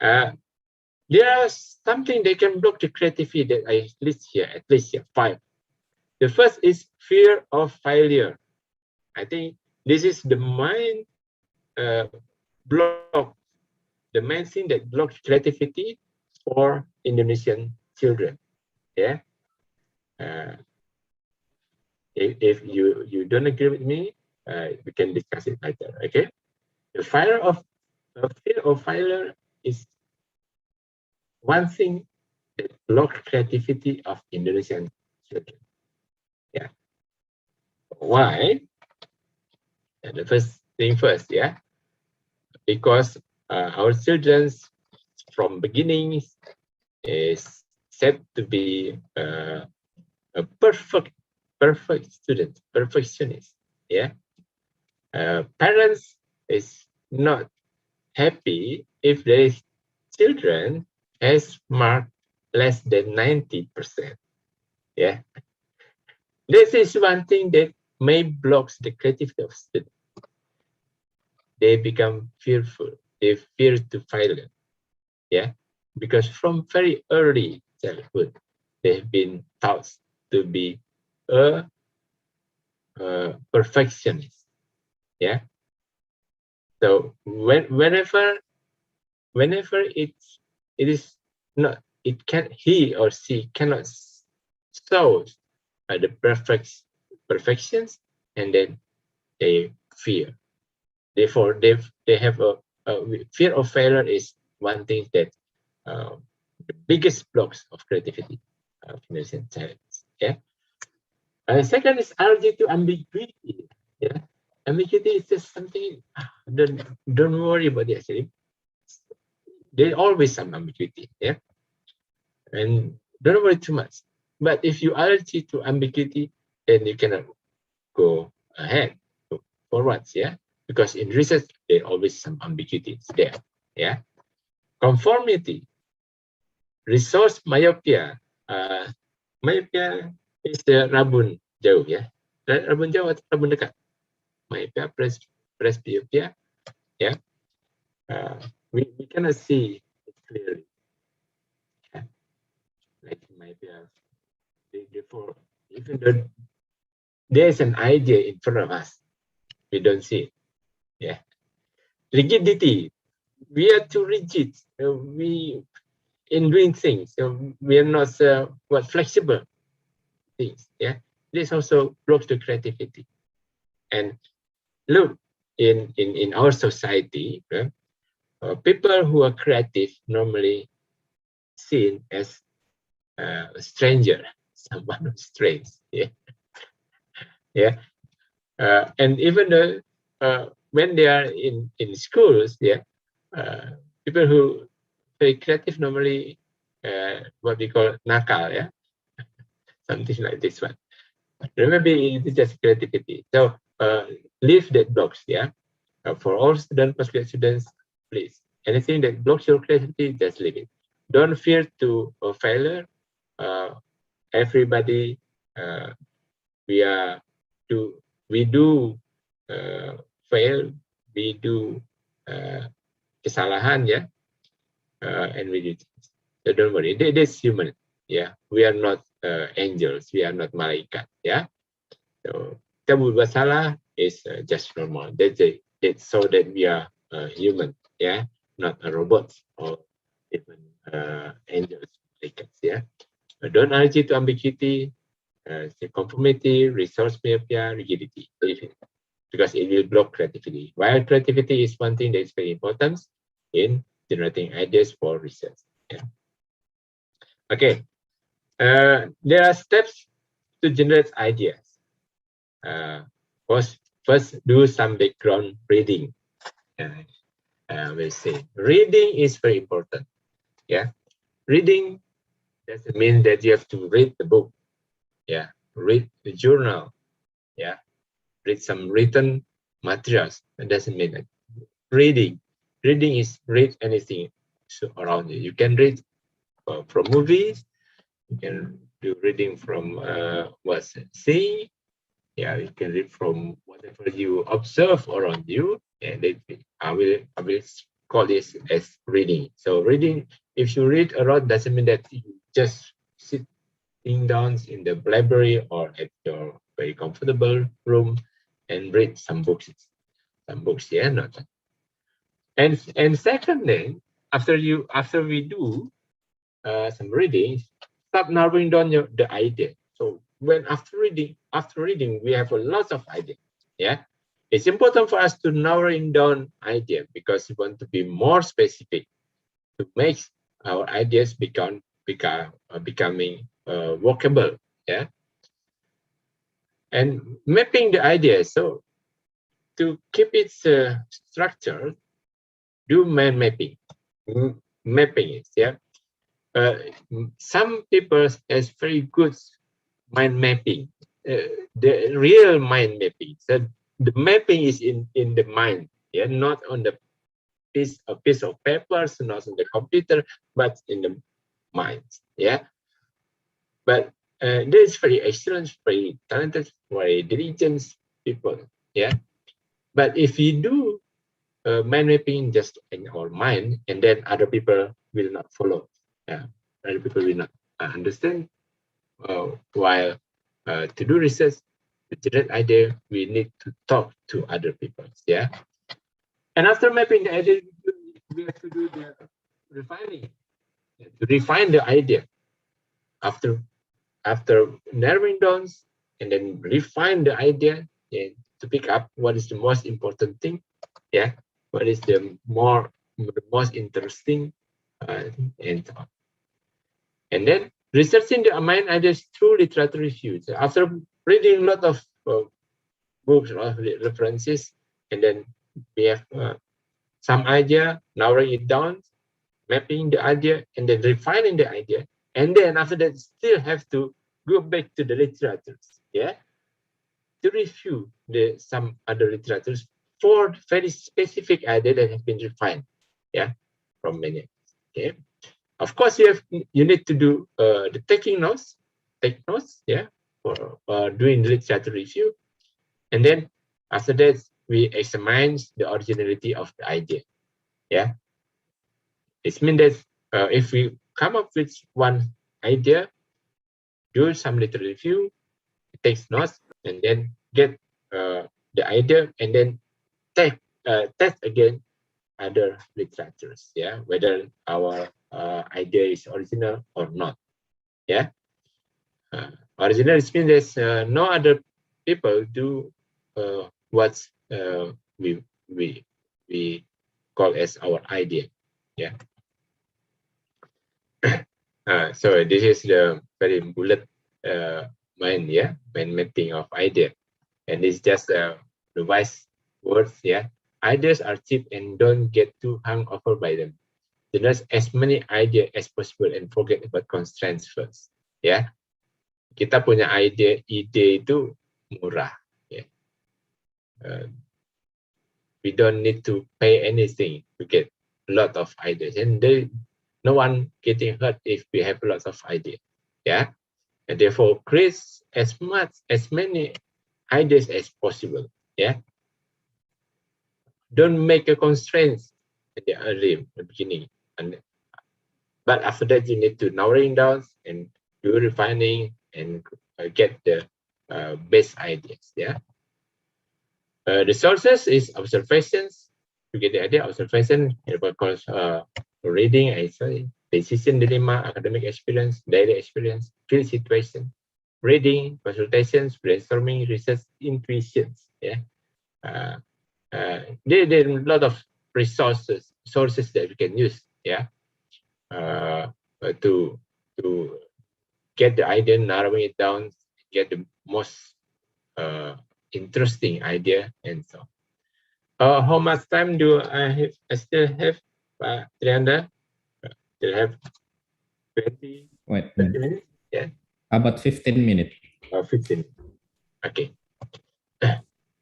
There are something that can block the creativity that I list here, at least here, 5. The first is fear of failure. I think this is the main block, the main thing that blocks creativity for Indonesian children. Yeah. If you don't agree with me, we can discuss it later. Okay. The fear of failure is one thing that blocks creativity of Indonesian children. Yeah. Why? The first thing first, yeah. Because our children from beginning is said to be a perfect student, perfectionist. Yeah. Parents is not happy if their children has marked less than 90%. Yeah. This is one thing that may blocks the creativity of students. They become fearful. They fear to fail. Yeah. Because from very early childhood, they've been taught to be a perfectionist. Yeah. So whenever it is not, he or she cannot show the perfections, and then they fear. Therefore, they have a fear of failure is one thing that the biggest blocks of creativity of Indonesian talents. Yeah. Second is allergy to ambiguity. Yeah. Ambiguity is just something. Don't worry about it. Actually, there's always some ambiguity. Yeah. And don't worry too much. But if you allergy to ambiguity, then you cannot go ahead forwards. Yeah. Because in research, there's always some ambiguity there. Yeah. Conformity. Resource myopia. Myopia is the rabun jauh, ya. Rabun jauh atau rabun dekat? myopia, presbyopia. Yeah, we cannot see it clearly. Yeah? Like myopia, before, even though there's an idea in front of us, we don't see it. Yeah, rigidity. We are too rigid. We in doing things. We are not flexible things. Yeah, this also blocks the creativity. And look, in our society, people who are creative normally seen as a stranger, someone who's strange. Yeah, yeah. And even when they are in schools, yeah, people who very creative normally what we call nakal, yeah, something like this one. Remember, it's just creativity. So leave that blocks, yeah. For all students, postgraduate students, please, anything that blocks your creativity, just leave it. Don't fear to failure. Everybody, we do fail, we do kesalahan, yeah, and we do things. So don't worry, that's human. Yeah, we are not angels, we are not malaikat. Yeah, so kita buat salah is just normal. That's so that we are human. Yeah, not a robot or even angels, malaikats. Yeah, don't argue to ambiguity, conformity, resource myopia, rigidity, because it will block creativity. While creativity is one thing that is very important in generating ideas for research. Yeah. Okay, there are steps to generate ideas. First, do some background reading. We'll say reading is very important. Yeah, reading doesn't mean that you have to read the book. Yeah, read the journal. Yeah, read some written materials. That doesn't mean that. Reading is read anything around you. You can read from movies. You can do reading from what's saying. Yeah, you can read from whatever you observe around you, and I will call this as reading. So reading, if you read a lot, doesn't mean that you just sitting down in the library or at your very comfortable room and read some books. Yeah, not. And second thing, after we do some reading, start narrowing down the idea. So when after reading, we have a lot of ideas. Yeah, it's important for us to narrowing down idea because we want to be more specific to make our ideas becoming workable. Yeah, and mapping the ideas. So to keep it structured, do mind mapping. Mapping it. Yeah. Some people has very good mind mapping, the real mind mapping. So the mapping is in the mind, yeah, not on the piece of paper, so not on the computer, but in the mind, yeah. But there's very excellent, very talented, very diligent people, yeah. But if you do mind mapping just in our mind, and then other people will not follow, yeah. Other people will not understand. While to do research, to generate idea, we need to talk to other people. Yeah. And after mapping the idea, we have to do the refining, to refine the idea. After narrowing down and then refine the idea and to pick up what is the most important thing. Yeah. What is the most interesting and so on. And then researching the main ideas through literature reviews. After reading a lot of books or references, and then we have some idea, narrowing it down, mapping the idea, and then refining the idea. And then after that, still have to go back to the literatures, yeah, to review some other literatures for very specific idea that have been refined, yeah, from many. Okay. Of course, you need to do the take notes, yeah, for doing literature review, and then After that, we examine the originality of the idea. Yeah, it means that if we come up with one idea, do some little review, take notes, and then get the idea, and then test again other literatures. Yeah, whether our idea is original or not. Yeah, original means that no other people do what we call as our idea. Yeah. So this is the very bullet mind, yeah, when mapping of idea, and it's just the wise words. Yeah, ideas are cheap and don't get too hung over by them. Generate as many ideas as possible and forget about constraints first. Ya, kita punya ide itu murah. Ya. We don't need to pay anything to get a lot of ideas, and no one getting hurt if we have lots of ideas. Yeah, and therefore create as many ideas as possible. Yeah, don't make a constraint at the early beginning, but after that you need to narrowing down and do refining and get the best ideas. Yeah. The sources is observations. To get the idea, observation, reading, decision dilemma, academic experience, daily experience, field situation, reading, consultations, brainstorming, research, intuitions. Yeah, there are a lot of sources that we can use. Yeah, to get the idea, narrowing it down, get the most interesting idea, and so on. How much time do I have? I still have, Trianda? Still have 20 minutes? Yeah.
About 15 minutes.
15. Okay.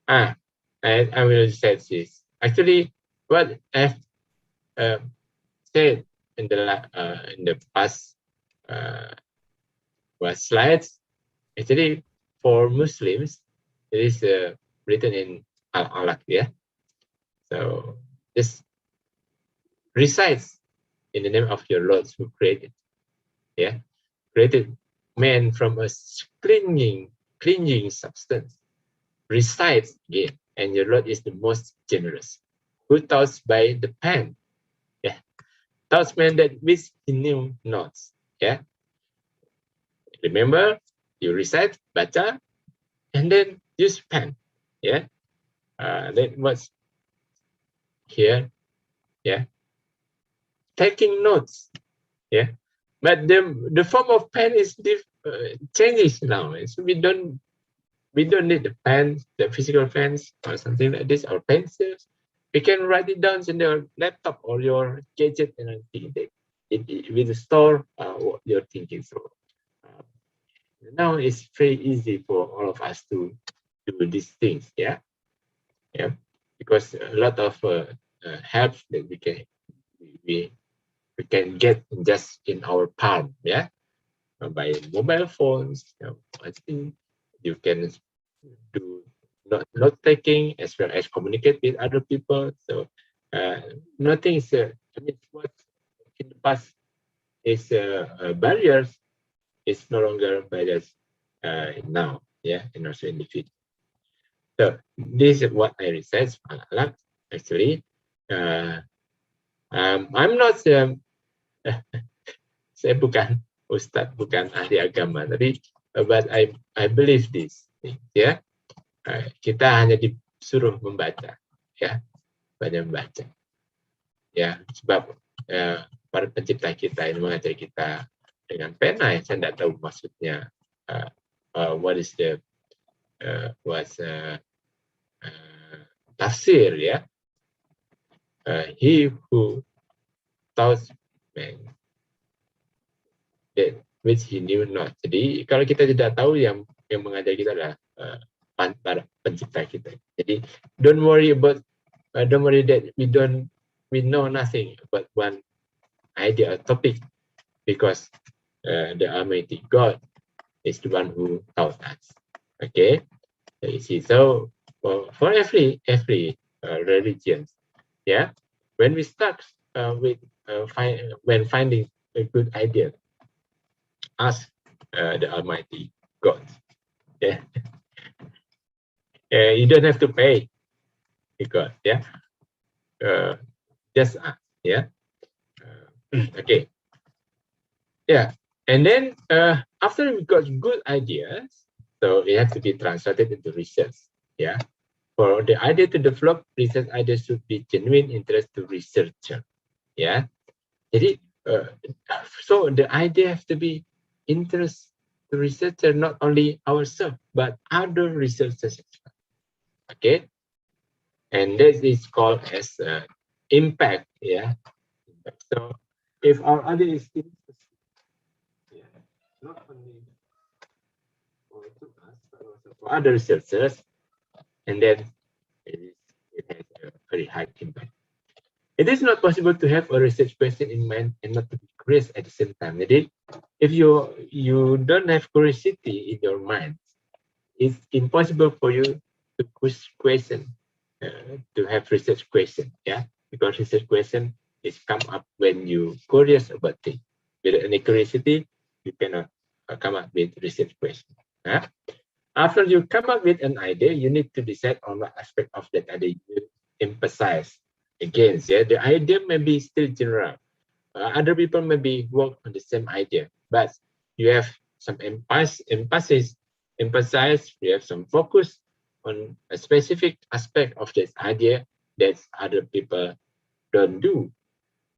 I will say this. Actually, what I've said in the past slides, actually for Muslims, it is written in Al-Alaq, yeah. So this resides in the name of your Lord who created, yeah, created man from a clinging substance, resides again, and your Lord is the most generous, who taught by the pen, yeah, taught man that which he knew not, yeah. Remember, you recite, baca, and then use pen, yeah. That was here, yeah. Taking notes, yeah. But the form of pen is changes now. So we don't need the pen, the physical pens or something like this, or pencils. We can write it down in your laptop or your gadget and everything. It will store what you're thinking. So now it's very easy for all of us to do these things. Yeah, yeah, because a lot of help that we can get just in our palm. Yeah. By mobile phones, I think you can do note taking as well as communicate with other people. So nothing is, I mean, what in the past is barriers is no longer barriers now, yeah, and also in the future. So this is what I research actually. I'm not saya bukan Ustadz, bukan ahli agama, tapi but I believe this, ya. Kita hanya disuruh membaca, ya, banyak membaca, ya, sebab para pencipta kita ini mengajar kita dengan pena, saya tidak tahu maksudnya what is the tafsir, ya. He who taught man that which he knew not. Jadi kalau kita tidak tahu, yang mengajar kita adalah para pencipta kita. Jadi don't worry that we know nothing about one idea or topic, because the Almighty God is the one who taught us. Okay, so you see. So for every religion. Yeah, when we start with when finding a good idea, ask the Almighty God. Yeah, you don't have to pay God. Yeah, just ask. Yeah. Okay. Yeah, and then after we got good ideas, so it has to be translated into research. Yeah, for the idea to develop, research ideas should be genuine interest to researcher. Yeah, jadi so the idea has to be interest to researcher, not only ourselves but other researchers. Okay, and this is called as impact. Yeah, so if our idea is not only for us but also for other researchers, and then it has a very high impact. It is not possible to have a research question in mind and not to be curious at the same time. If you don't have curiosity in your mind, it's impossible for you to question, to have research question. Yeah, because research question is come up when you curious about things. Without any curiosity, you cannot come up with research question. Yeah? After you come up with an idea, you need to decide on what aspect of that idea you emphasize against. Yeah, the idea may be still general. Other people maybe work on the same idea, but you have some emphasis, you have some focus on a specific aspect of this idea that other people don't do,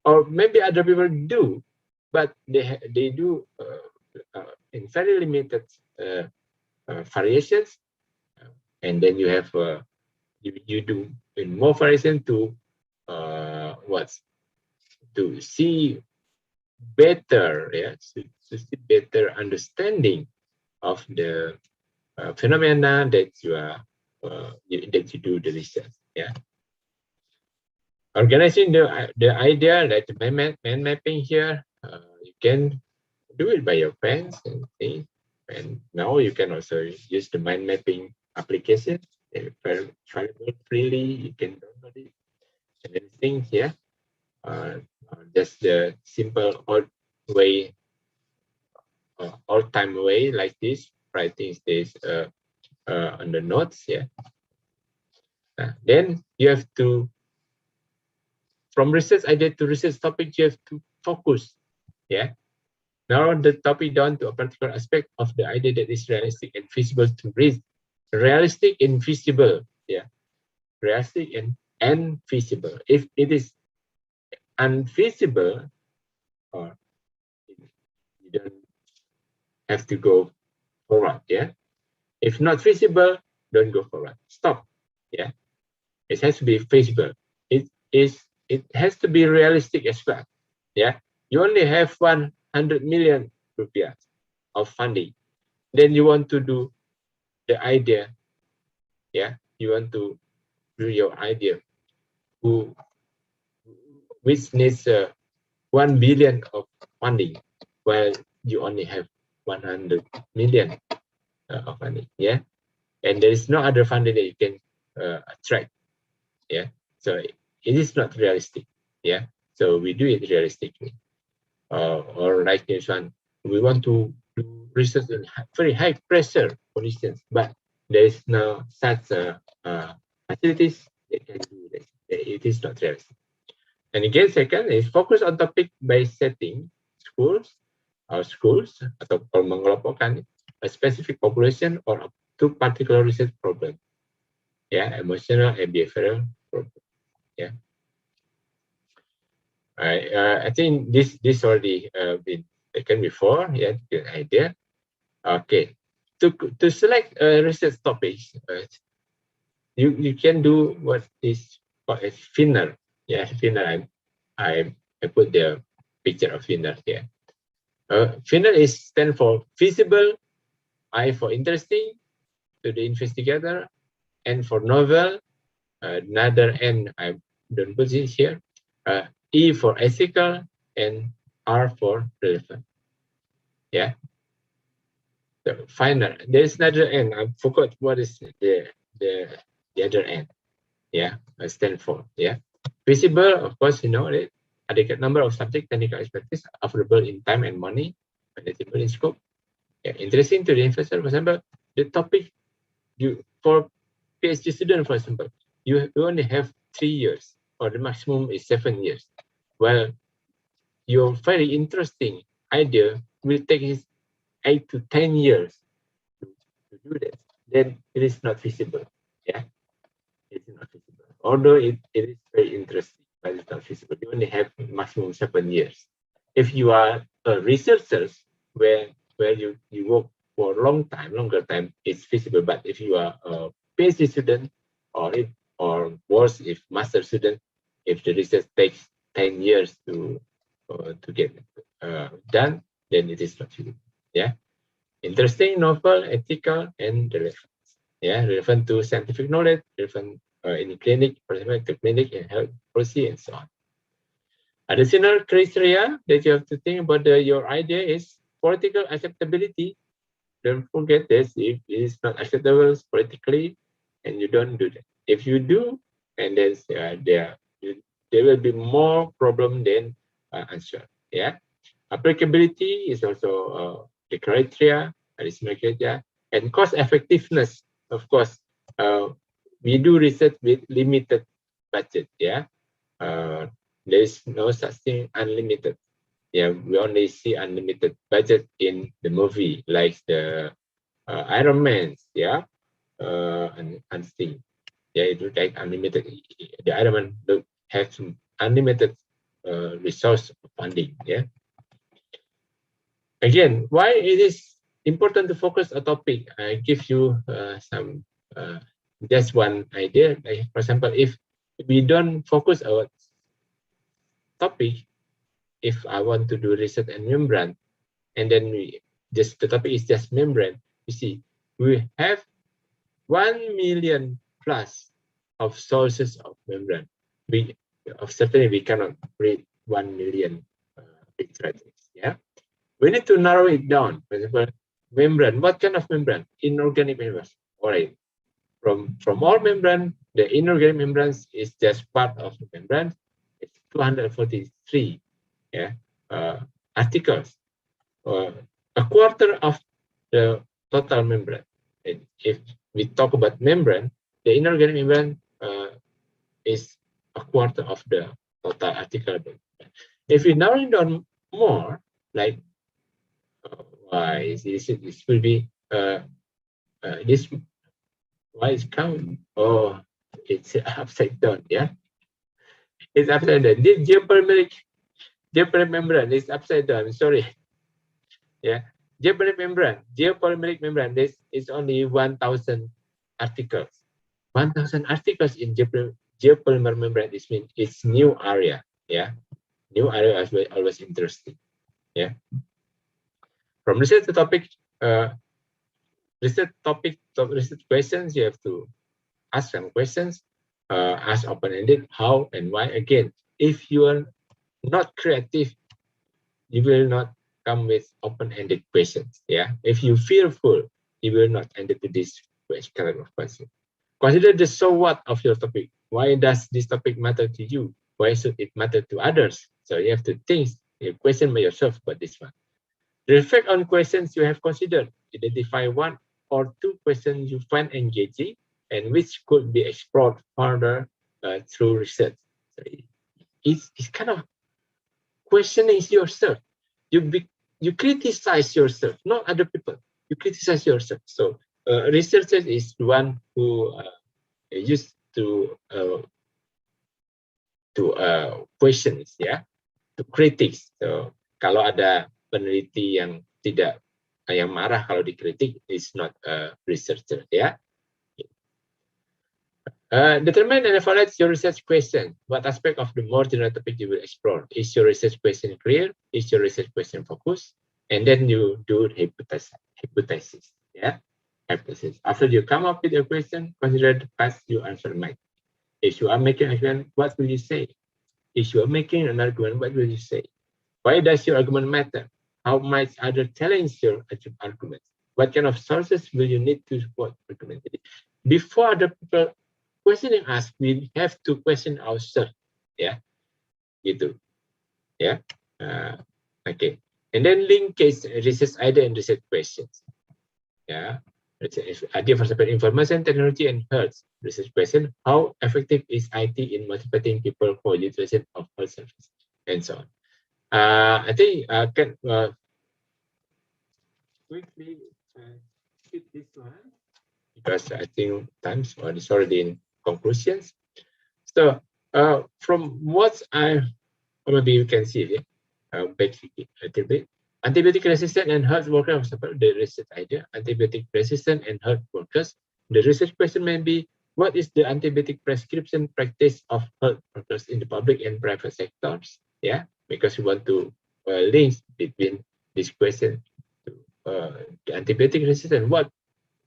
or maybe other people do, but they do in very limited variations, and then you have you do in more variation to to see better, to see better understanding of the phenomena that you are that you do the research. Yeah, organizing the idea like the mind mapping here, you can do it by your pens and things. And now you can also use the mind mapping application. Available freely, you can download it and everything here. Just the simple old way, old time way like this, writing this on the notes. Yeah. Then you have to, from research idea to research topic, you have to focus. Yeah. Narrow the topic down to a particular aspect of the idea that is realistic and feasible to read. Realistic and feasible. Yeah. Realistic and feasible. If it is unfeasible, or you don't have to go forward. Yeah. If not feasible, don't go forward. Stop. Yeah. It has to be feasible. It has to be realistic as well. Yeah. You only have 100 million rupiah of funding. Then you want to do the idea. Yeah. You want to do your idea which needs 1 billion of funding, while you only have 100 million of funding. Yeah. And there is no other funding that you can attract. Yeah. So it is not realistic. Yeah. So we do it realistically. Or like this one, we want to do research in very high pressure, for instance, but there is no such facilities that can do this. It is not realistic. And again, second is focus on topic by setting schools atau mengelompokkan a specific population or to particular research problem. Yeah, emotional and behavioral problem. Yeah. I think this already been taken before. Yeah, good idea. Okay. To select research topics, you can do what is called as FINER. Yeah, FINER. I put the picture of FINER here. FINER is stand for feasible, I for interesting to the investigator, N for novel, another N I don't put it here, E for ethical, and R for relevant. Yeah. So FINER. There's another N. I forgot what is the the other end. Yeah, stand for. Yeah, visible, of course, you know it. Adequate number of subject technical expertise, affordable in time and money, manageable in scope. Yeah, interesting to the investor. For example, the topic you for PhD student, for example, you only have 3 years, or the maximum is 7 years. Well, your very interesting idea will take 8 to 10 years to do that. Then it is not feasible. Yeah, it's not feasible. Although it is very interesting, but it's not feasible. You only have maximum 7 years. If you are a researcher where you work for a longer time, it's feasible. But if you are a PhD student, or worse, if master student, if the research takes 10 years to get done, then it is not feasible. Yeah, interesting, novel, ethical, and relevant. Yeah, relevant to scientific knowledge, relevant in clinic, for example, to clinic and health policy, and so on. Additional criteria that you have to think about your idea is political acceptability. Don't forget this. If it is not acceptable politically, and you don't do that. If you do, and then there will be more problem than answer. Yeah, applicability is also the criteria, additional criteria, and cost effectiveness. Of course, we do research with limited budget. Yeah, there is no such thing unlimited. Yeah, we only see unlimited budget in the movie, like the Iron Man. Yeah, and thing. Yeah, it would like unlimited. The Iron Man have some unlimited resource funding. Yeah. Again, why it is important to focus a topic? I give you some just one idea. Like, for example, if we don't focus our topic, if I want to do research and membrane, and then the topic is just membrane, you see, we have 1 million plus of sources of membrane. Certainly we cannot read 1 million literatures. Yeah, we need to narrow it down. For example, membrane. What kind of membrane? Inorganic membranes. All right. From all membrane, the inorganic membranes is just part of the membrane. It's 243. Yeah, articles. A quarter of the total membrane. And if we talk about membrane, the inorganic membrane is a quarter of the total article. If we narrow it down more, like why this will be this why is count? Oh, it's upside down. Yeah, it's upside down. This geopolymeric membrane is upside down. Sorry. Yeah, geopolymeric membrane. This is only 1,000 articles. 1,000 articles in geopolymer membrane. This means it's new area. Yeah, new area is always interesting. Yeah. From research to topic, research questions, you have to ask some questions, ask open-ended, how and why. Again, if you are not creative, you will not come with open-ended questions. Yeah, if you fearful, you will not end up with this kind of question. Consider the so what of your topic. Why does this topic matter to you? Why should it matter to others? So you have to think, you question by yourself about this one. Reflect on questions you have considered. Identify 1 or 2 questions you find engaging and which could be explored further through research. So it's kind of questioning yourself. You criticize yourself, not other people. You criticize yourself. So researcher is one who used to questions, ya, to critics. So kalau ada peneliti yang marah kalau dikritik, is not a researcher, ya. Determine and evaluate your research question. What aspect of the more general topic you will explore? Is your research question clear? Is your research question focused? And then you do hypothesis. Yeah, hypothesis. After you come up with a question, consider the past you answer might. If you are making an argument, what will you say? If you are making an argument, what will you say? Why does your argument matter? How might others challenge your argument? What kind of sources will you need to support argument? Before other people questioning us, we have to question ourselves. Yeah, gitu. Yeah. Okay. And then linkage research idea and research questions. Yeah. Idea for separate information technology and health. Research question: how effective is IT in motivating people for utilization of health services, and so on. I think I can quickly skip this one because I think time's already in conclusions. So from what maybe you can see here, back a little bit. Antibiotic resistant and health workers, the research idea. Antibiotic resistant and health workers. The research question may be, what is the antibiotic prescription practice of health workers in the public and private sectors? Yeah, because we want to link between this question to the antibiotic resistant. What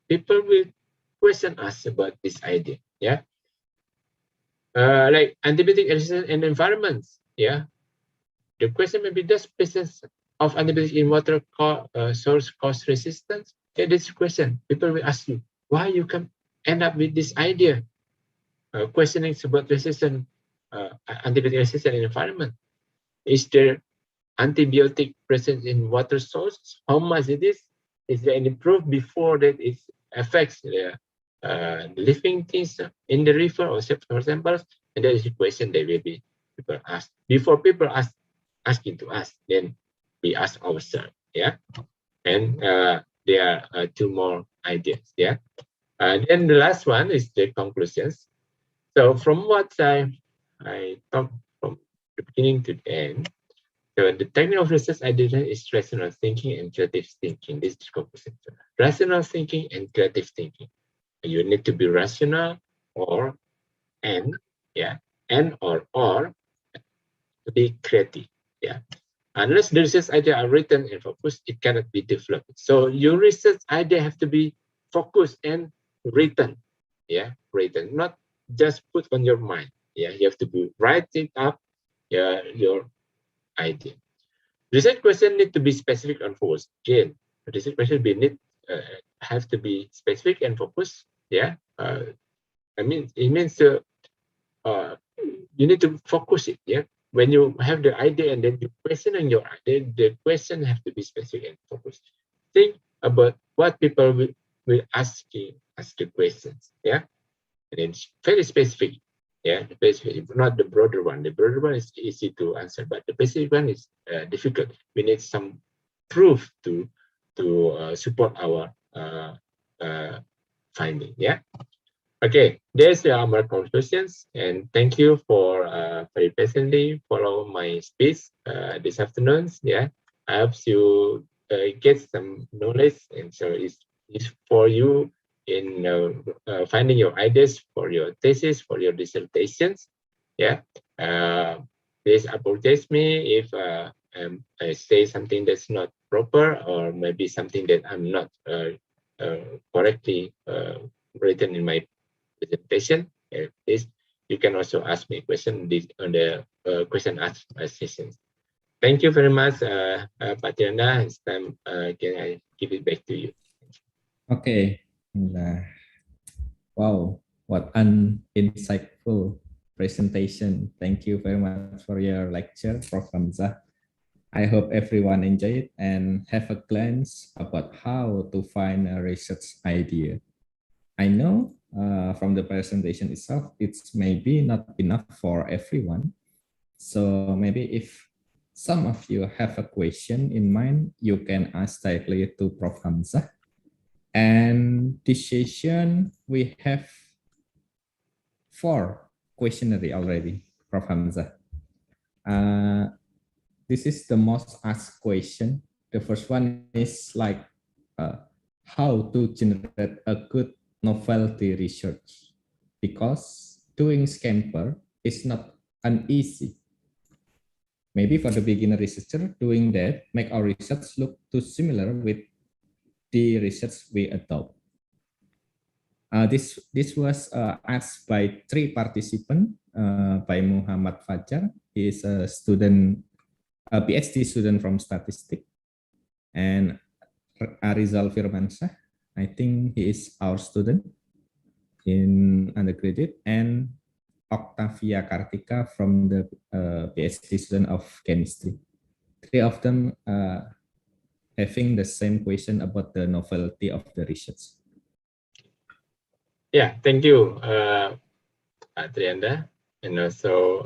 people will question us about this idea? Yeah, like antibiotic resistant and environments. Yeah, the question may be, does presence of antibiotics in water source cause resistance? Okay, this question. People will ask you, why you can end up with this idea? Questioning about resistant, antibiotic resistant environment. Is there antibiotic presence in water source? How much it is? Is there any proof before that it affects the living things in the river or for example? And that is the question that will be people ask. Before people asking to us, then we ask ourselves. Yeah, and there are two more ideas. Yeah, and then the last one is the conclusions. So from what I talked from the beginning to the end, so the technique of research idea is rational thinking and creative thinking. This is the conclusion. Rational thinking and creative thinking. You need to be rational or and or to be creative. Yeah. Unless the research idea are written and focused, it cannot be developed. So your research idea have to be focused and written. Yeah, written, not just put on your mind. Yeah, you have to be write it up. Yeah, your idea. Research question need to be specific and focused. Again, research question have to be specific and focused. Yeah, I mean it means you need to focus it. Yeah, when you have the idea and then you question on your idea, the question have to be specific and focused. Think about what people will ask the questions. Yeah, and it's very specific. Yeah, specific, not the broader one. The broader one is easy to answer, but the specific one is difficult. We need some proof to support our finding. Yeah. Okay, there's our conclusions, and thank you for very patiently follow my speech this afternoon. Yeah, I hope you get some knowledge, and so it's for you in finding your ideas for your thesis, for your dissertations. Yeah, please apologize me if I say something that's not proper, or maybe something that I'm not correctly written in my presentation. Please, you can also ask me a question on the question ask sessions. Thank you very much, Pak Tiranda. It's time. Can I give it back to you?
Okay. Wow, what an insightful presentation. Thank you very much for your lecture, Prof. Hamzah. I hope everyone enjoyed it and have a glance about how to find a research idea. I know from the presentation itself, it's maybe not enough for everyone. So maybe if some of you have a question in mind, you can ask directly to Prof. Hamzah. And this session, we have 4 questionnaire already, Prof. Hamzah. This is the most asked question. The first one is like, how to generate a good novelty research, because doing scamper is not uneasy. Maybe for the beginner researcher, doing that make our research look too similar with the research we adopt. This was asked by 3 participants, by Muhammad Fajar. He is a student, a PhD student from statistics, and Arizal Firmansyah, I think he is our student. in undergraduate, and Octavia Kartika from the PhD student of chemistry. Three of them having the same question about the novelty of the research.
Yeah, thank you, Trianda, and also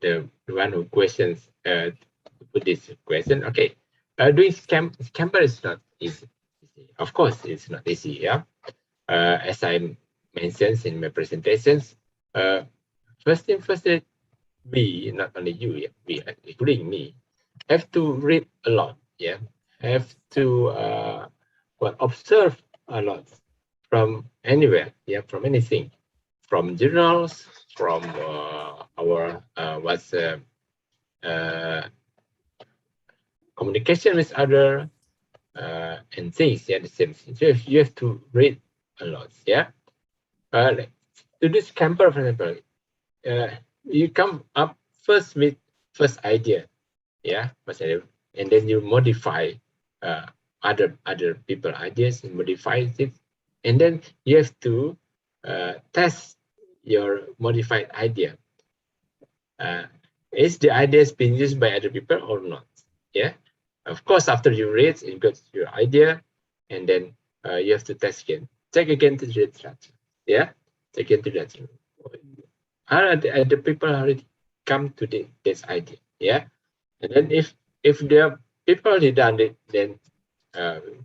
the one who questions put this question. Okay, doing Scamper is not easy. Of course, it's not easy. Yeah, as I mentioned in my presentations, first thing first, we, not only you, we, including me, have to read a lot. Yeah, have to observe a lot from anywhere. Yeah, from anything, from journals, from our communication with other and things. Yeah, the same. So you have to read a lot. Yeah. Like, to this camper, for example, you come up first with first idea. Yeah, and then you modify other people ideas and modify it, and then you have to test your modified idea. Is the ideas being used by other people or not? Yeah, of course, after you read, you got your idea, and then you have to test again, check again to the literature. Yeah, check into that. Are the people already come to this idea? Yeah, and then if the people already done it, then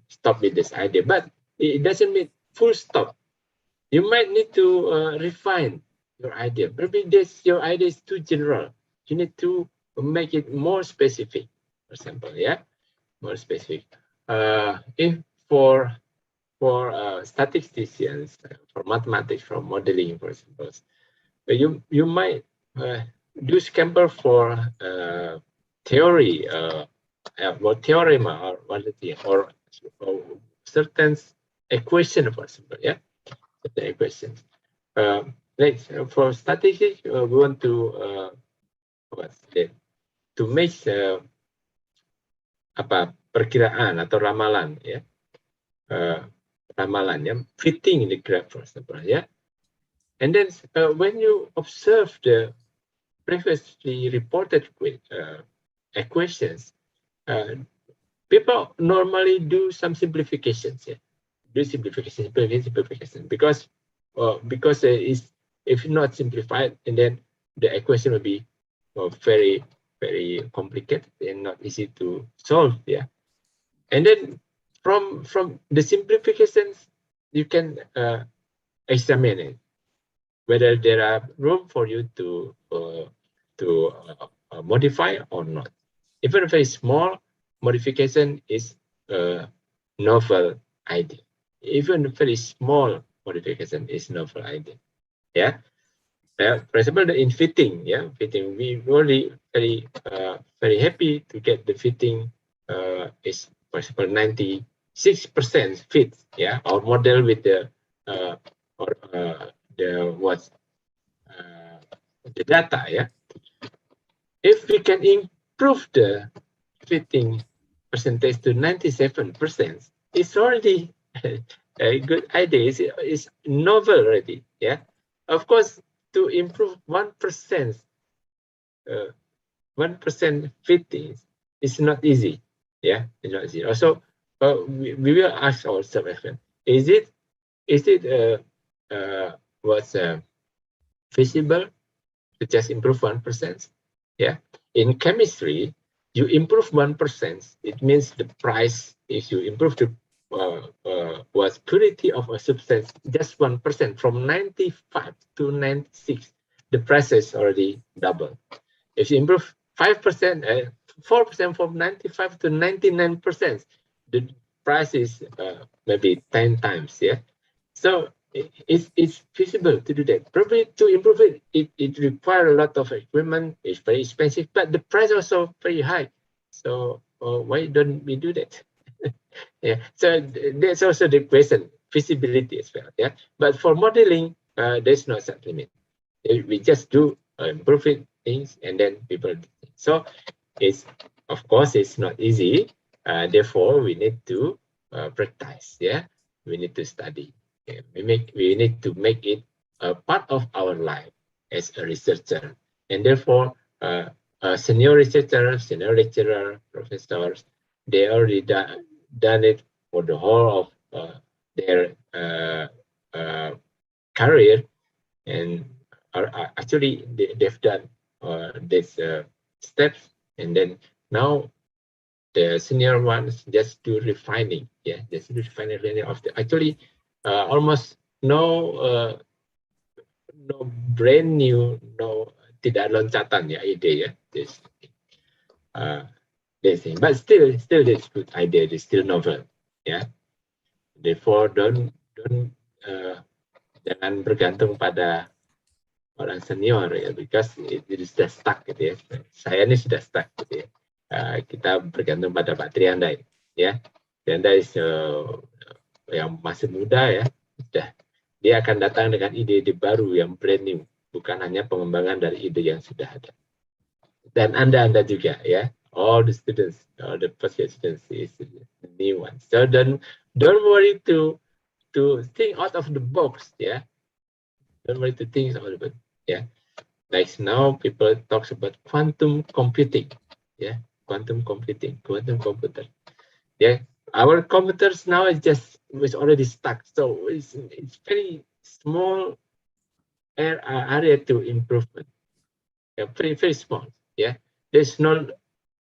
stop with this idea. But it doesn't mean full stop. You might need to refine your idea. Maybe your idea is too general. You need to make it more specific, for example. Yeah, more specific. If for statisticians, for mathematics, for modeling, for example, you might do Scamper for theory, or theorem, or certain equation, for example. Yeah, certain equations. Like for statistics, we want to make perkiraan atau ramalan, ya, ramalan, ya, fitting the graph, for example, ya. And then when you observe the previously reported equations, people normally do some simplifications, yeah, do simplification, because if not simplified, and then the equation will be very complicated and not easy to solve. Yeah, and then from the simplifications, you can examine it, whether there are room for you to modify or not. Even a very small modification is a novel idea. Even a very small modification is novel idea. Yeah. For example, in fitting, yeah, fitting, we really very happy to get the fitting is, for example, 96% fit. Yeah, our model with the the data. Yeah, if we can improve the fitting percentage to 97%, it's already a good idea. It's novel already. Yeah, of course, to improve 1%, 1% fitting is not easy. Yeah, it's not easy. Also, we will ask ourselves, is it feasible to just improve 1%? Yeah, in chemistry, you improve 1%. It means the price, if you improve the purity of a substance just 1%, from 95 to 96, the price is already double. If you improve 5%, 4% from 95 to 99%, the price is maybe 10 times. Yeah, so it's feasible to do that. Probably to improve it, it requires a lot of equipment. It's very expensive, but the price also very high. So why don't we do that? Yeah. So that's also the question, feasibility as well. Yeah. But for modeling, there's no such limit. We just do improving things, and then people. So it's, of course, it's not easy. Therefore, we need to practice. Yeah, we need to study. Okay, we need to make it a part of our life as a researcher, and therefore senior researcher, senior lecturer, professors, they already done it for the whole of their career, and actually they've done these steps, and then now the senior ones just do refining, just do refining of the actually almost no brand new, tidak loncatan ide this thing, but still this good idea, it's still novel, therefore don't jangan bergantung pada orang senior because it is sudah stuck saya ini sudah stuck kita bergantung pada Pak Trianda Trianda is yang masih muda sudah, dia akan datang dengan ide-ide baru yang brand new, bukan hanya pengembangan dari ide yang sudah ada. Dan Anda juga all the students, all the postgraduate students is the new one. So don't worry to think out of the box, Don't worry to think out of the box, Like now people talks about quantum computing, quantum computing, quantum computer, Our computers now is already stuck, so it's very small area to improvement, very small, There's no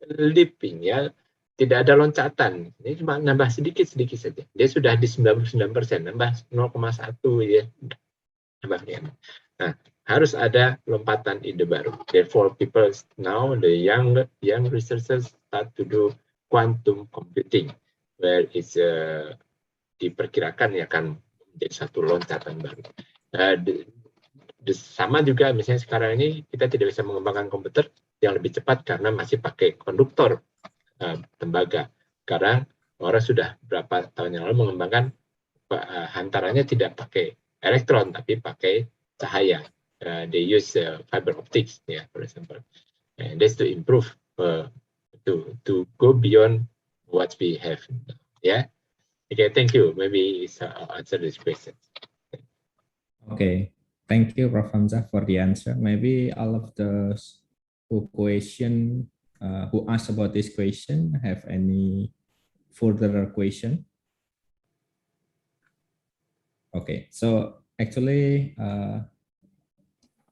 leaping, Tidak ada loncatan. Ini cuma nambah sedikit saja. Dia sudah di 99%, nambah 0,1 nambahnya. Nah, harus ada lompatan ide baru. Therefore, people now, the young researchers start to do quantum computing, where it's diperkirakan akan menjadi satu loncatan baru. Sama juga misalnya sekarang ini kita tidak bisa mengembangkan komputer yang lebih cepat karena masih pakai konduktor tembaga. Sekarang orang sudah berapa tahun yang lalu mengembangkan hantarannya tidak pakai elektron tapi pakai cahaya. They use fiber optics, for example. And that's to improve, to go beyond what we have. Okay, thank you. Maybe I'll answer this question.
Okay, thank you, Prof. Hamzah, for the answer. Maybe all of those who asked about this question have any further question? Okay, so actually,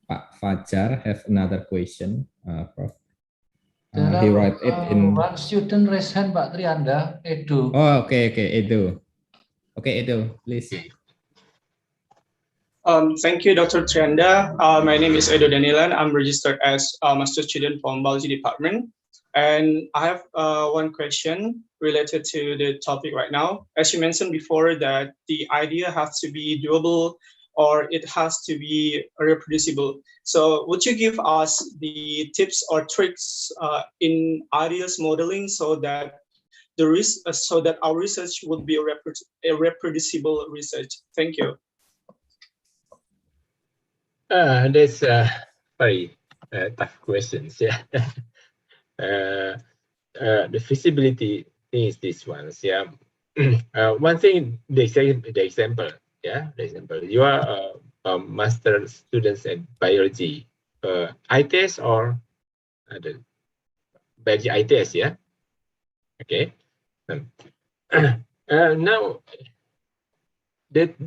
Pak Fajar have another question, Prof. He wrote it in
one student raised hand, Pak Trianda, Edo.
Oh, okay, Edo. Okay, Edo, please.
Thank you, Dr. Trianda. My name is Edo Danilan. I'm registered as a master student from Biology Department. And I have one question related to the topic right now. As you mentioned before, that the idea has to be doable or it has to be reproducible. So would you give us the tips or tricks in ideas modeling so that our research would be a reproducible research? Thank you.
That's very tough questions. The feasibility thing is this one. One thing, the example. You are a master students at biology, ITS or biology ITS, Okay. Now, the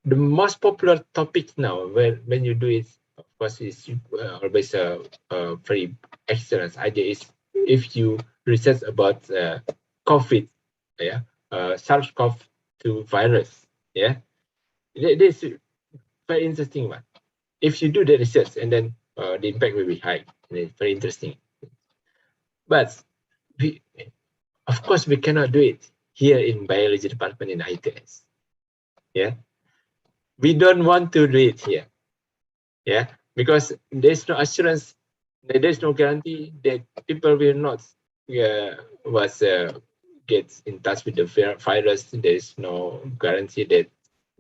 most popular topic now, when you do it, of course, is always a very excellent idea. Is if you research about COVID, SARS-CoV-2 virus, this is very interesting one. If you do the research and then the impact will be high, and it's very interesting. But of course, we cannot do it here in biology department in ITS. We don't want to do it here. Because there's no assurance, there's no guarantee that people will not get in touch with the virus. There's no guarantee that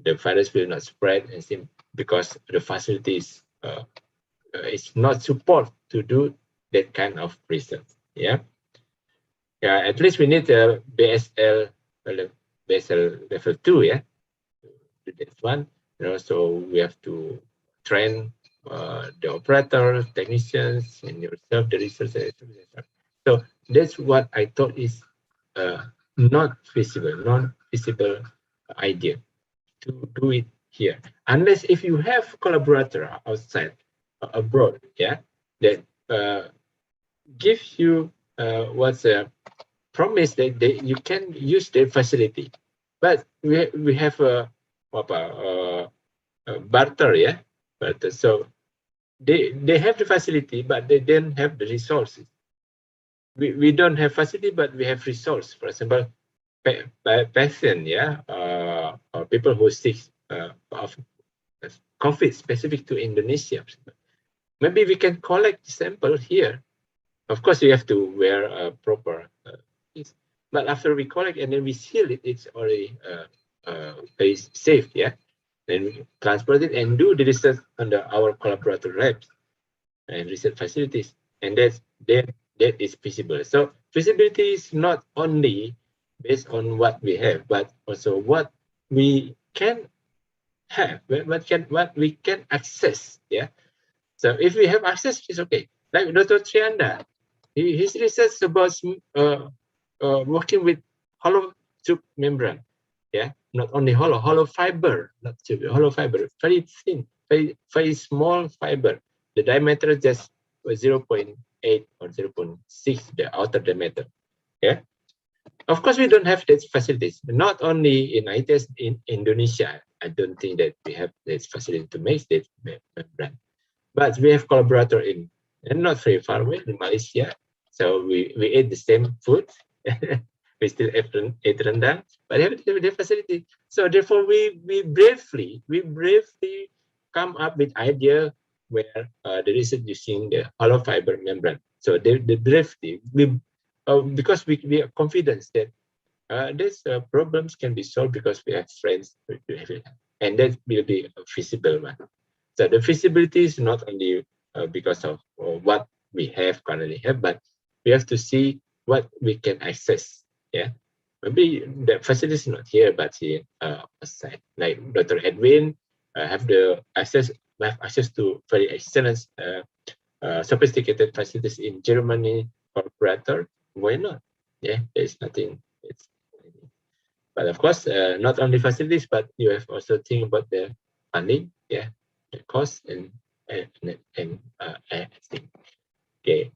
the virus will not spread, and because the facilities is not support to do that kind of research. At least we need a BSL level 2, That's one. So we have to train the operators, technicians, and yourself, the researchers. So that's what I thought is not feasible idea to do it here, unless if you have collaborator outside abroad, yeah, that gives you what's a promise that you can use their facility, but we have a barter, yeah, but so they have the facility, but they don't have the resources. We don't have facility, but we have resource. For example, patient, yeah, or people who sick of COVID specific to Indonesia. Maybe we can collect sample here. Of course, you have to wear a proper but after we collect and then we seal it, it's already very safe, yeah. Then we transport it and do the research under our collaborator labs and research facilities, and that is feasible. So feasibility is not only based on what we have, but also what we can have, what we can access, yeah. So if we have access, it's okay. Like Dr. Trianda, his research about working with hollow tube membrane, yeah, not only hollow fiber, not tube, hollow fiber, very thin, very small fiber. The diameter is just 0.8 or 0.6, the outer diameter, yeah. Of course, we don't have these facilities. Not only in ITS in Indonesia, I don't think that we have this facility to make this membrane. But we have collaborator in, and not very far away, in Malaysia. So we eat the same food. We still eat rendang, but have the facility. So therefore, we bravely come up with idea where the research using the hollow fiber membrane. So the bravely because we are confident that these problems can be solved because we have friends, and that will be a feasible one. So the feasibility is not only because of what we currently have, but we have to see what we can access. Yeah, maybe the facility is not here, but here aside, like Dr. Edwin have access to very excellent, sophisticated facilities in Germany, operator. Why not? Yeah, there's nothing. But of course, not only facilities, but you have also think about the funding. Yeah. The cost and everything. Okay,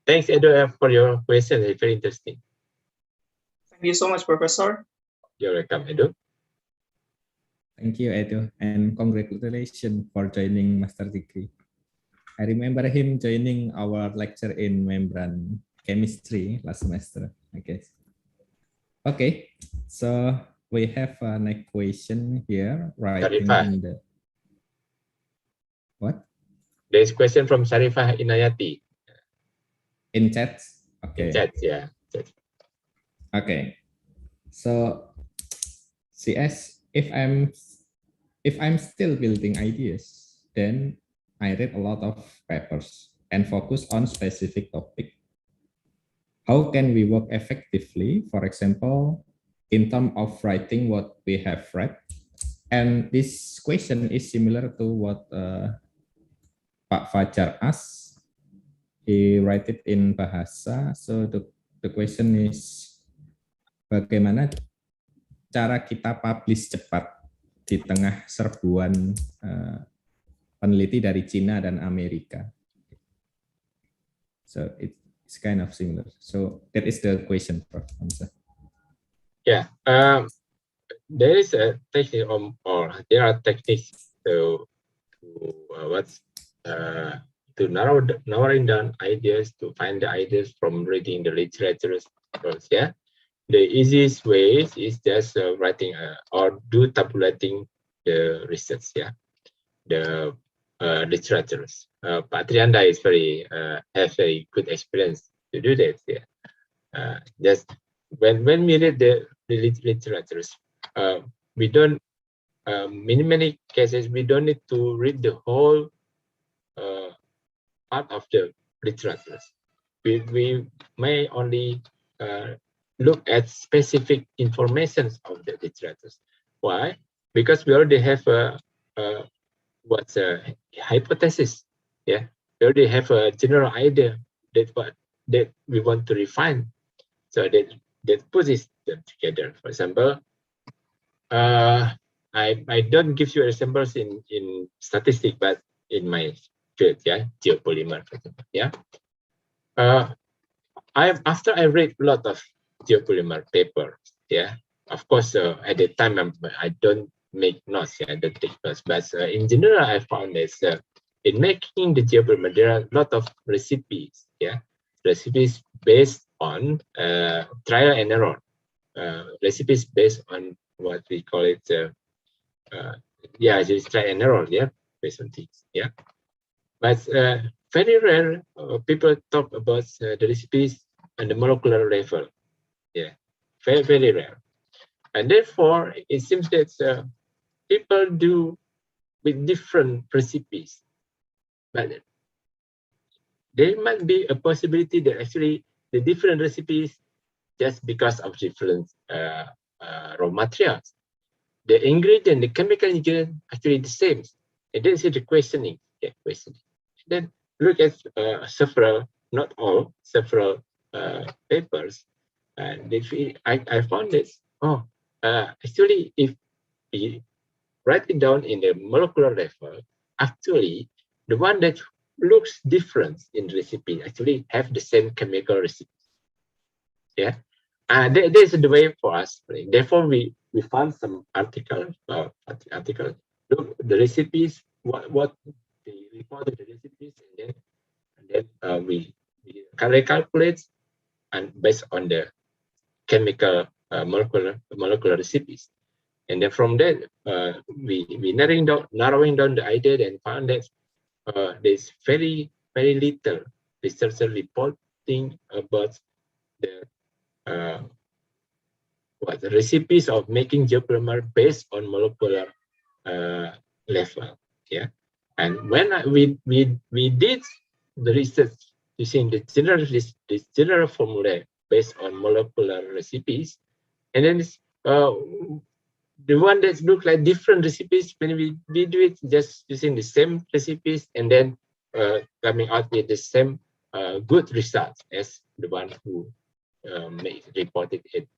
thanks Edo for your question. It's very interesting.
Thank you so much, Professor.
You're welcome, Edo.
Thank you, Edo, and congratulations for joining master degree. I remember him joining our lecture in membrane chemistry last semester, I guess. Okay, so we have a next question here, writing in the what?
There's question from Sharifah Inayati.
In chat? Okay.
In chat, yeah.
Okay. So CS, if I'm still building ideas, then I read a lot of papers and focus on specific topic. How can we work effectively, for example, in terms of writing what we have read? And this question is similar to what Pak Fajar asked. He write it in bahasa. So the question is, bagaimana cara kita publish cepat di tengah serbuan peneliti dari Cina dan Amerika? So it's kind of similar. So that is the question, Prof. Hamzah.
Yeah, there is a technique or there are techniques to narrowing down ideas, to find the ideas from reading the literature. Yeah, the easiest way is just writing or tabulating the research. Yeah, the literatures. Pak Trianda is has very good experience to do that. Yeah, just when we read the literatures, we don't. In many cases, we don't need to read the whole part of the literatures. We may only look at specific information of the literatures. Why? because we already have what's a hypothesis. Yeah, we already have a general idea that we want to refine. So that puts them together. For example, I don't give you examples in statistics, but in my field, yeah, geopolymer, for example, yeah. After I read a lot of geopolymer papers, yeah. Of course, at the time I don't make notes, yeah, I don't take notes, but in general, I found that in making the geopolymer, there are a lot of recipes, yeah, recipes based on trial and error, recipes based on what we call it, yeah, just try and error, yeah, based on things, yeah. But very rare people talk about the recipes on the molecular level, yeah, very rare, and therefore it seems that people do with different recipes, but there might be a possibility that actually the different recipes just because of different raw materials. The ingredient, the chemical ingredient, actually the same. And then see the questioning. Yeah, questioning. Then look at several, not all, several papers, and I found this. Oh, actually, if we write it down in the molecular level, actually, the one that looks different in recipe actually have the same chemical recipe. Yeah, and there's the way for us. Therefore, we found some article. Look the recipes. What they reported the recipes, and then we calculate and based on the chemical molecular recipes, and then from there we narrowing down the idea and found that there's very little researcher reporting about the the recipes of making geopolymer based on molecular level. Yeah, and when we did the research using the general formula based on molecular recipes, and then the one that look like different recipes, when we do it just using the same recipes and then coming out with the same good results as the one who reported it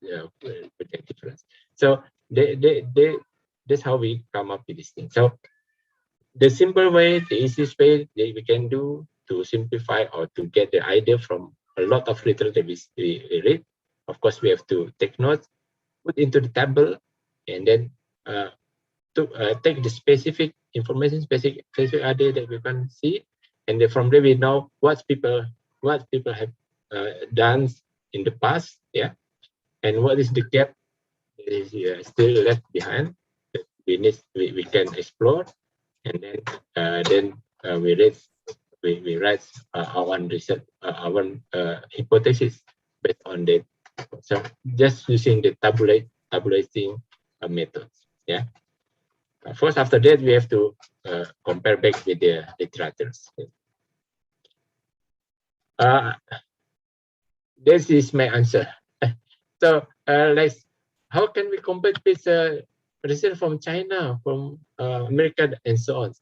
with a difference. So that's how we come up with this thing. So the simple way, the easiest way that we can do to simplify or to get the idea from a lot of literature we read, of course, we have to take notes, put into the table, and then to take the specific information, specific idea that we can see, and then from there we know what people have done in the past, yeah, and what is the gap that is still left behind that we can explore, and then we write our own research, our own hypothesis based on that. So just using the tabulating methods, yeah. First, after that, we have to compare back with the literatures. This is my answer. So, how can we compare with research from China, from America, and so on?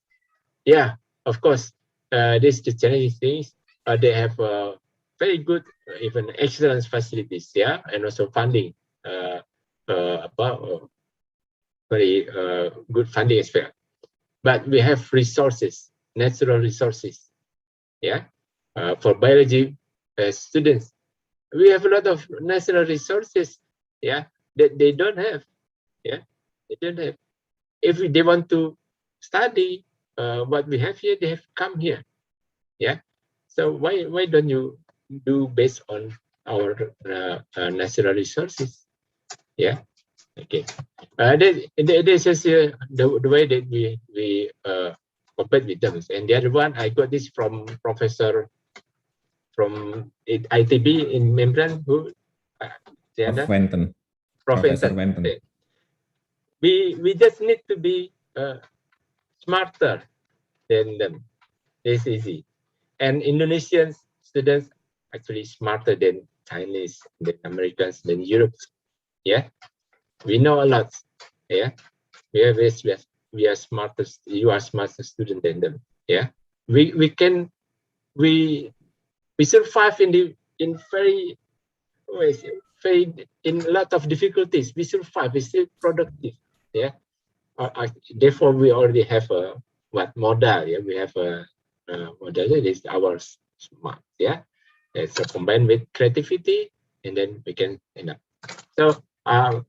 Yeah, of course, this is the challenging things. They have very good, even excellent facilities, yeah, and also funding. About very good funding as well. But we have resources, natural resources, yeah. For biology students, we have a lot of natural resources, yeah, that they don't have, yeah, they don't have. If they want to study what we have here, they have to come here, yeah. So why don't you do based on our natural resources, yeah? Okay. This is the way that we compare with them. And the other one, I got this from professor from ITB in Membran, who the other
Wenton. Professor Wenton.
We just need to be smarter than them. It's easy. And Indonesian students actually smarter than Chinese, than Americans, than Europe. Yeah, we know a lot. Yeah, we are smartest. You are smarter student than them. Yeah, we survive in very in a lot of difficulties. We survive. We still productive. Yeah. Therefore, we already have a model. Yeah, we have a model that is our smart. Yeah, it's combined with creativity, and then we can So,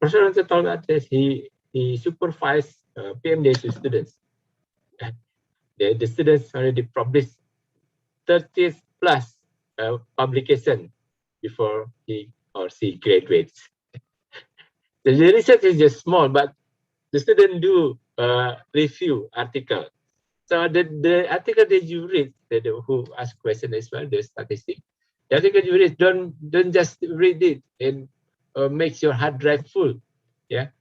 Professor told us that he supervised PMDSU students. The students already published 30 plus publication before he or she graduates. The research is just small, but the student do review article. So the article that you read, who ask question as well, the statistic. The article you read, don't just read it and makes your hard drive full. Yeah,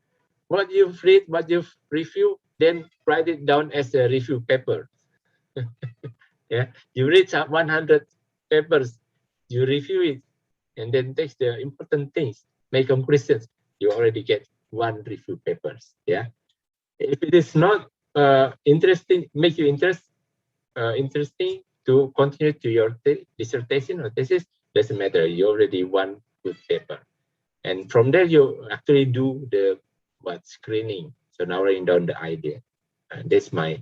what you've read, what you've reviewed, then write it down as a review paper. Yeah, you read 100 papers, you review it, and then take the important things, make conclusions. You already get one review papers. Yeah, if it is not interesting, make you interesting to continue to your dissertation or thesis, doesn't matter. You already one good paper, and from there you actually do the screening. So narrowing down the idea. That's my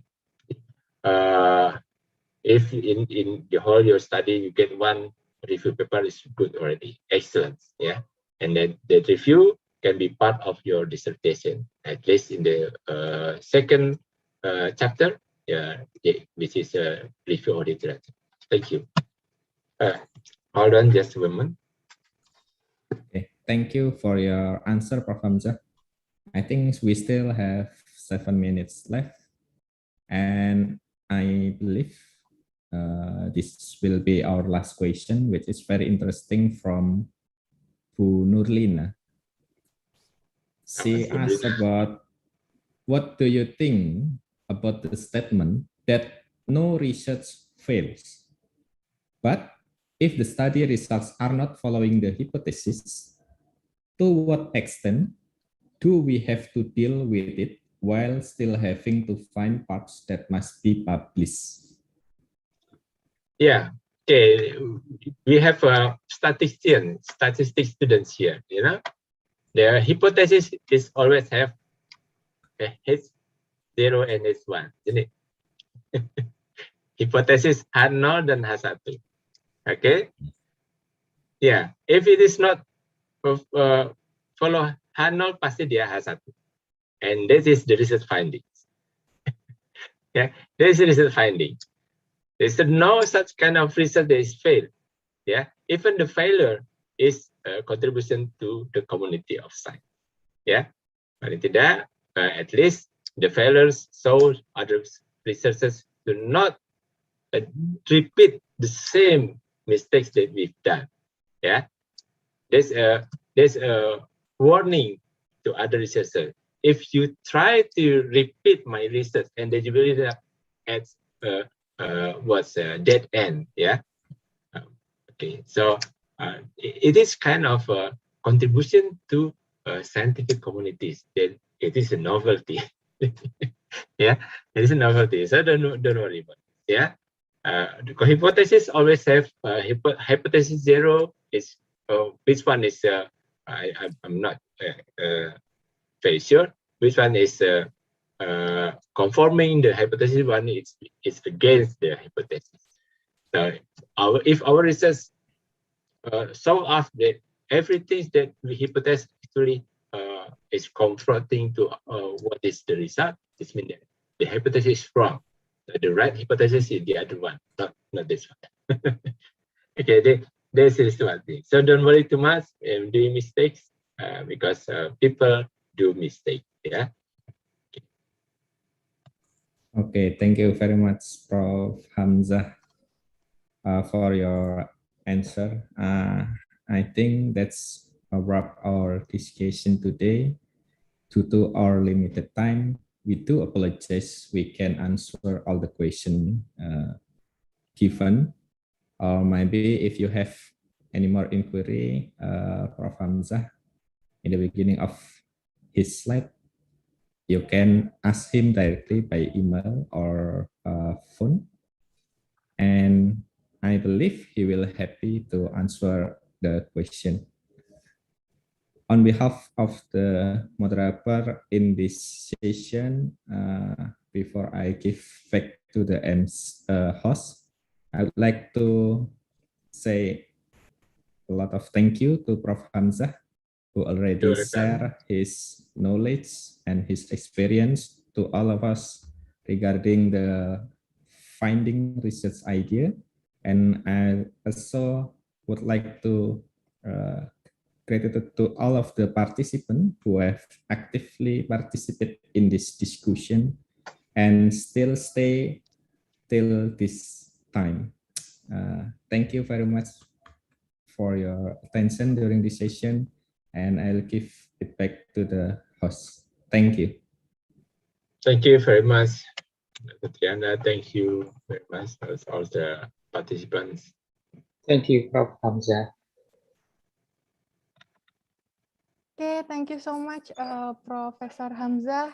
if in the whole your study you get one review paper is good already, excellent. Yeah, and then the review can be part of your dissertation, at least in the second chapter. Yeah, which is a review or literature. Thank you. Hold on just a moment.
Okay, thank you for your answer, Prof. Hamzah. I think we still have 7 minutes left, and I believe this will be our last question, which is very interesting from Bu Nurlina. She asked about, what do you think about the statement that no research fails, but if the study results are not following the hypothesis, to what extent do we have to deal with it while still having to find parts that must be published?
Yeah, okay. We have statistics students here, you know. The hypothesis is always have a H0 and H1, isn't it? Hypothesis H0 dan H1. Okay. Yeah, if it is not follow H0, pasti dia H1. And this is the research findings. Yeah, this is the research finding. There's no such kind of research that is failed. Yeah, even the failure is a contribution to the community of science. Yeah, paling tidak, at least the failures show other researchers do not repeat the same mistakes that we've done. Yeah, there's a warning to other researchers. If you try to repeat my research and then you will end up at what's a dead end. Yeah. Okay. So it is kind of a contribution to scientific communities. That it is a novelty. Yeah, it is a novelty. So don't worry about it. Yeah. The hypothesis always have hypothesis 0 is which one is I'm not very sure which one is conforming the hypothesis. One is against the hypothesis. So if our research show us that everything that we hypothesize actually is confronting to what is the result, it means that the hypothesis is wrong. The right hypothesis is the other one, not this one. Okay, this is one thing. So don't worry too much doing mistakes because people do mistakes. Yeah.
Okay, thank you very much, Prof. Hamzah, for your answer. I think that's a wrap our discussion today. Due to our limited time, we do apologize. We can answer all the questions given. Or maybe if you have any more inquiry, Prof. Hamzah, in the beginning of his slide. You can ask him directly by email or phone. And I believe he will happy to answer the question. On behalf of the moderator in this session, before I give back to the host, I would like to say a lot of thank you to Prof. Hamzah, who already shared his knowledge and his experience to all of us regarding the finding research idea. And I also would like to gratitude to all of the participants who have actively participated in this discussion and still stay till this time. Thank you very much for your attention during this session, and I'll give it back to the host. Thank you.
Thank you very much, Triana. Thank you very much as all the participants.
Thank you, Prof. Hamzah.
Okay, thank you so much, Professor Hamzah,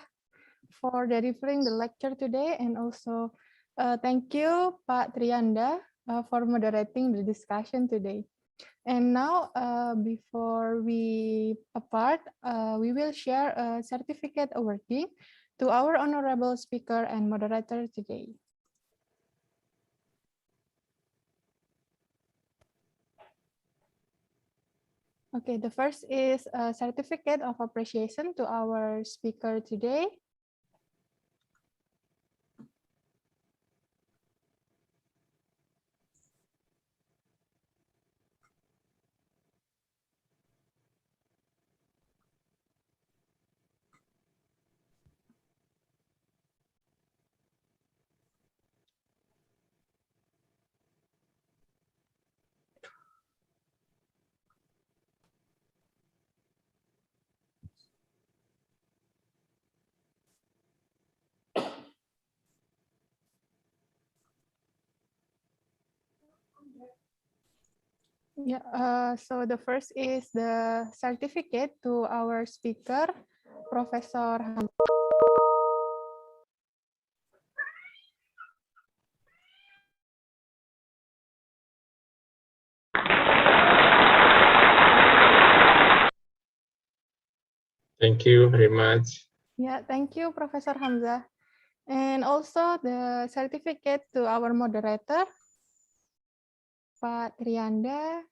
for delivering the lecture today, and also thank you, Pak Trianda, for moderating the discussion today. And now, before we apart, we will share a certificate awarding to our honorable speaker and moderator today. Okay, the first is a certificate of appreciation to our speaker today. Yeah, so the first is the certificate to our speaker, Professor Hamzah.
Thank you very much.
Yeah, thank you, Professor Hamzah. And also the certificate to our moderator, Pak Trianda.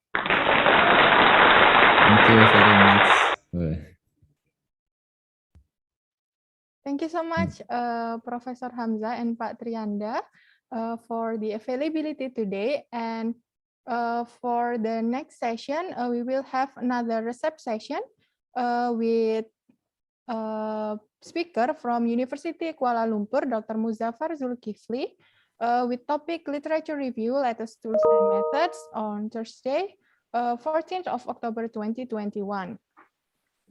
Thank you very much.
Thank you so much, Professor Hamzah and Pak Trianda, for the availability today. And for the next session, we will have another R2SEP session with speaker from University Kuala Lumpur, Dr. Muzaffar Zulkifli, with topic literature review, latest tools and methods on Thursday, 14th of October 2021.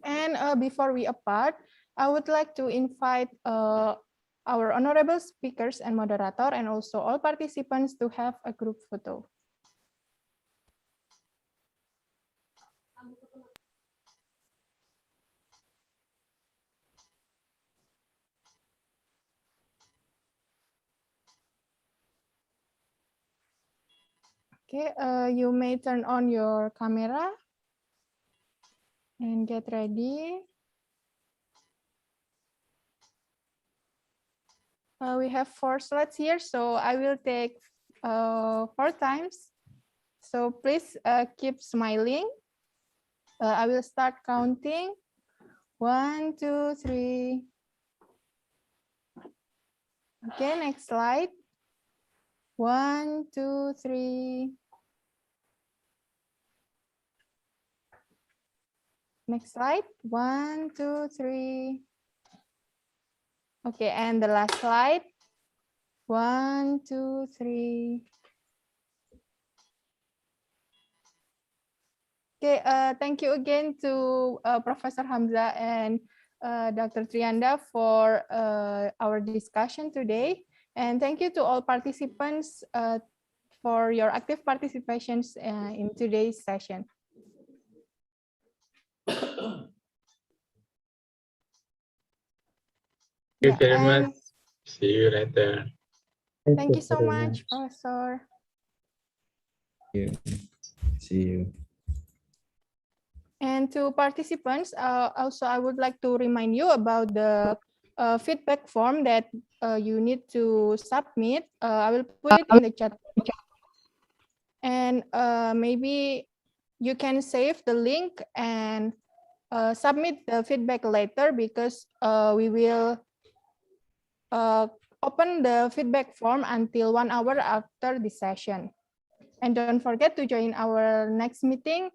And before we apart, I would like to invite our honorable speakers and moderator and also all participants to have a group photo. Okay, you may turn on your camera and get ready. We have 4 slides here, so I will take 4 times. So please keep smiling. I will start counting. 1, 2, 3. Okay, next slide. 1, 2, 3. Next slide. 1, 2, 3. Okay, and the last slide. 1, 2, 3. Okay, thank you again to Professor Hamzah and Dr. Trianda for our discussion today. And thank you to all participants for your active participations in today's session.
Thank you
Yeah,
very
and
much. See you later.
thank you so much, Professor.
Yeah. See you.
And to participants, also I would like to remind you about the feedback form that you need to submit. I will put it in the chat. And maybe you can save the link and submit the feedback later, because we will open the feedback form until 1 hour after the session. And don't forget to join our next meeting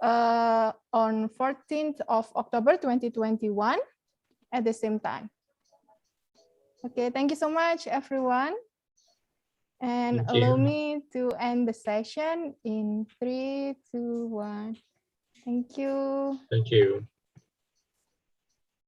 on 14th of October 2021 at the same time. Okay, thank you so much, everyone. And
Thank
allow
you.
me to end the session in 3, 2, 1. Thank you.
Thank you.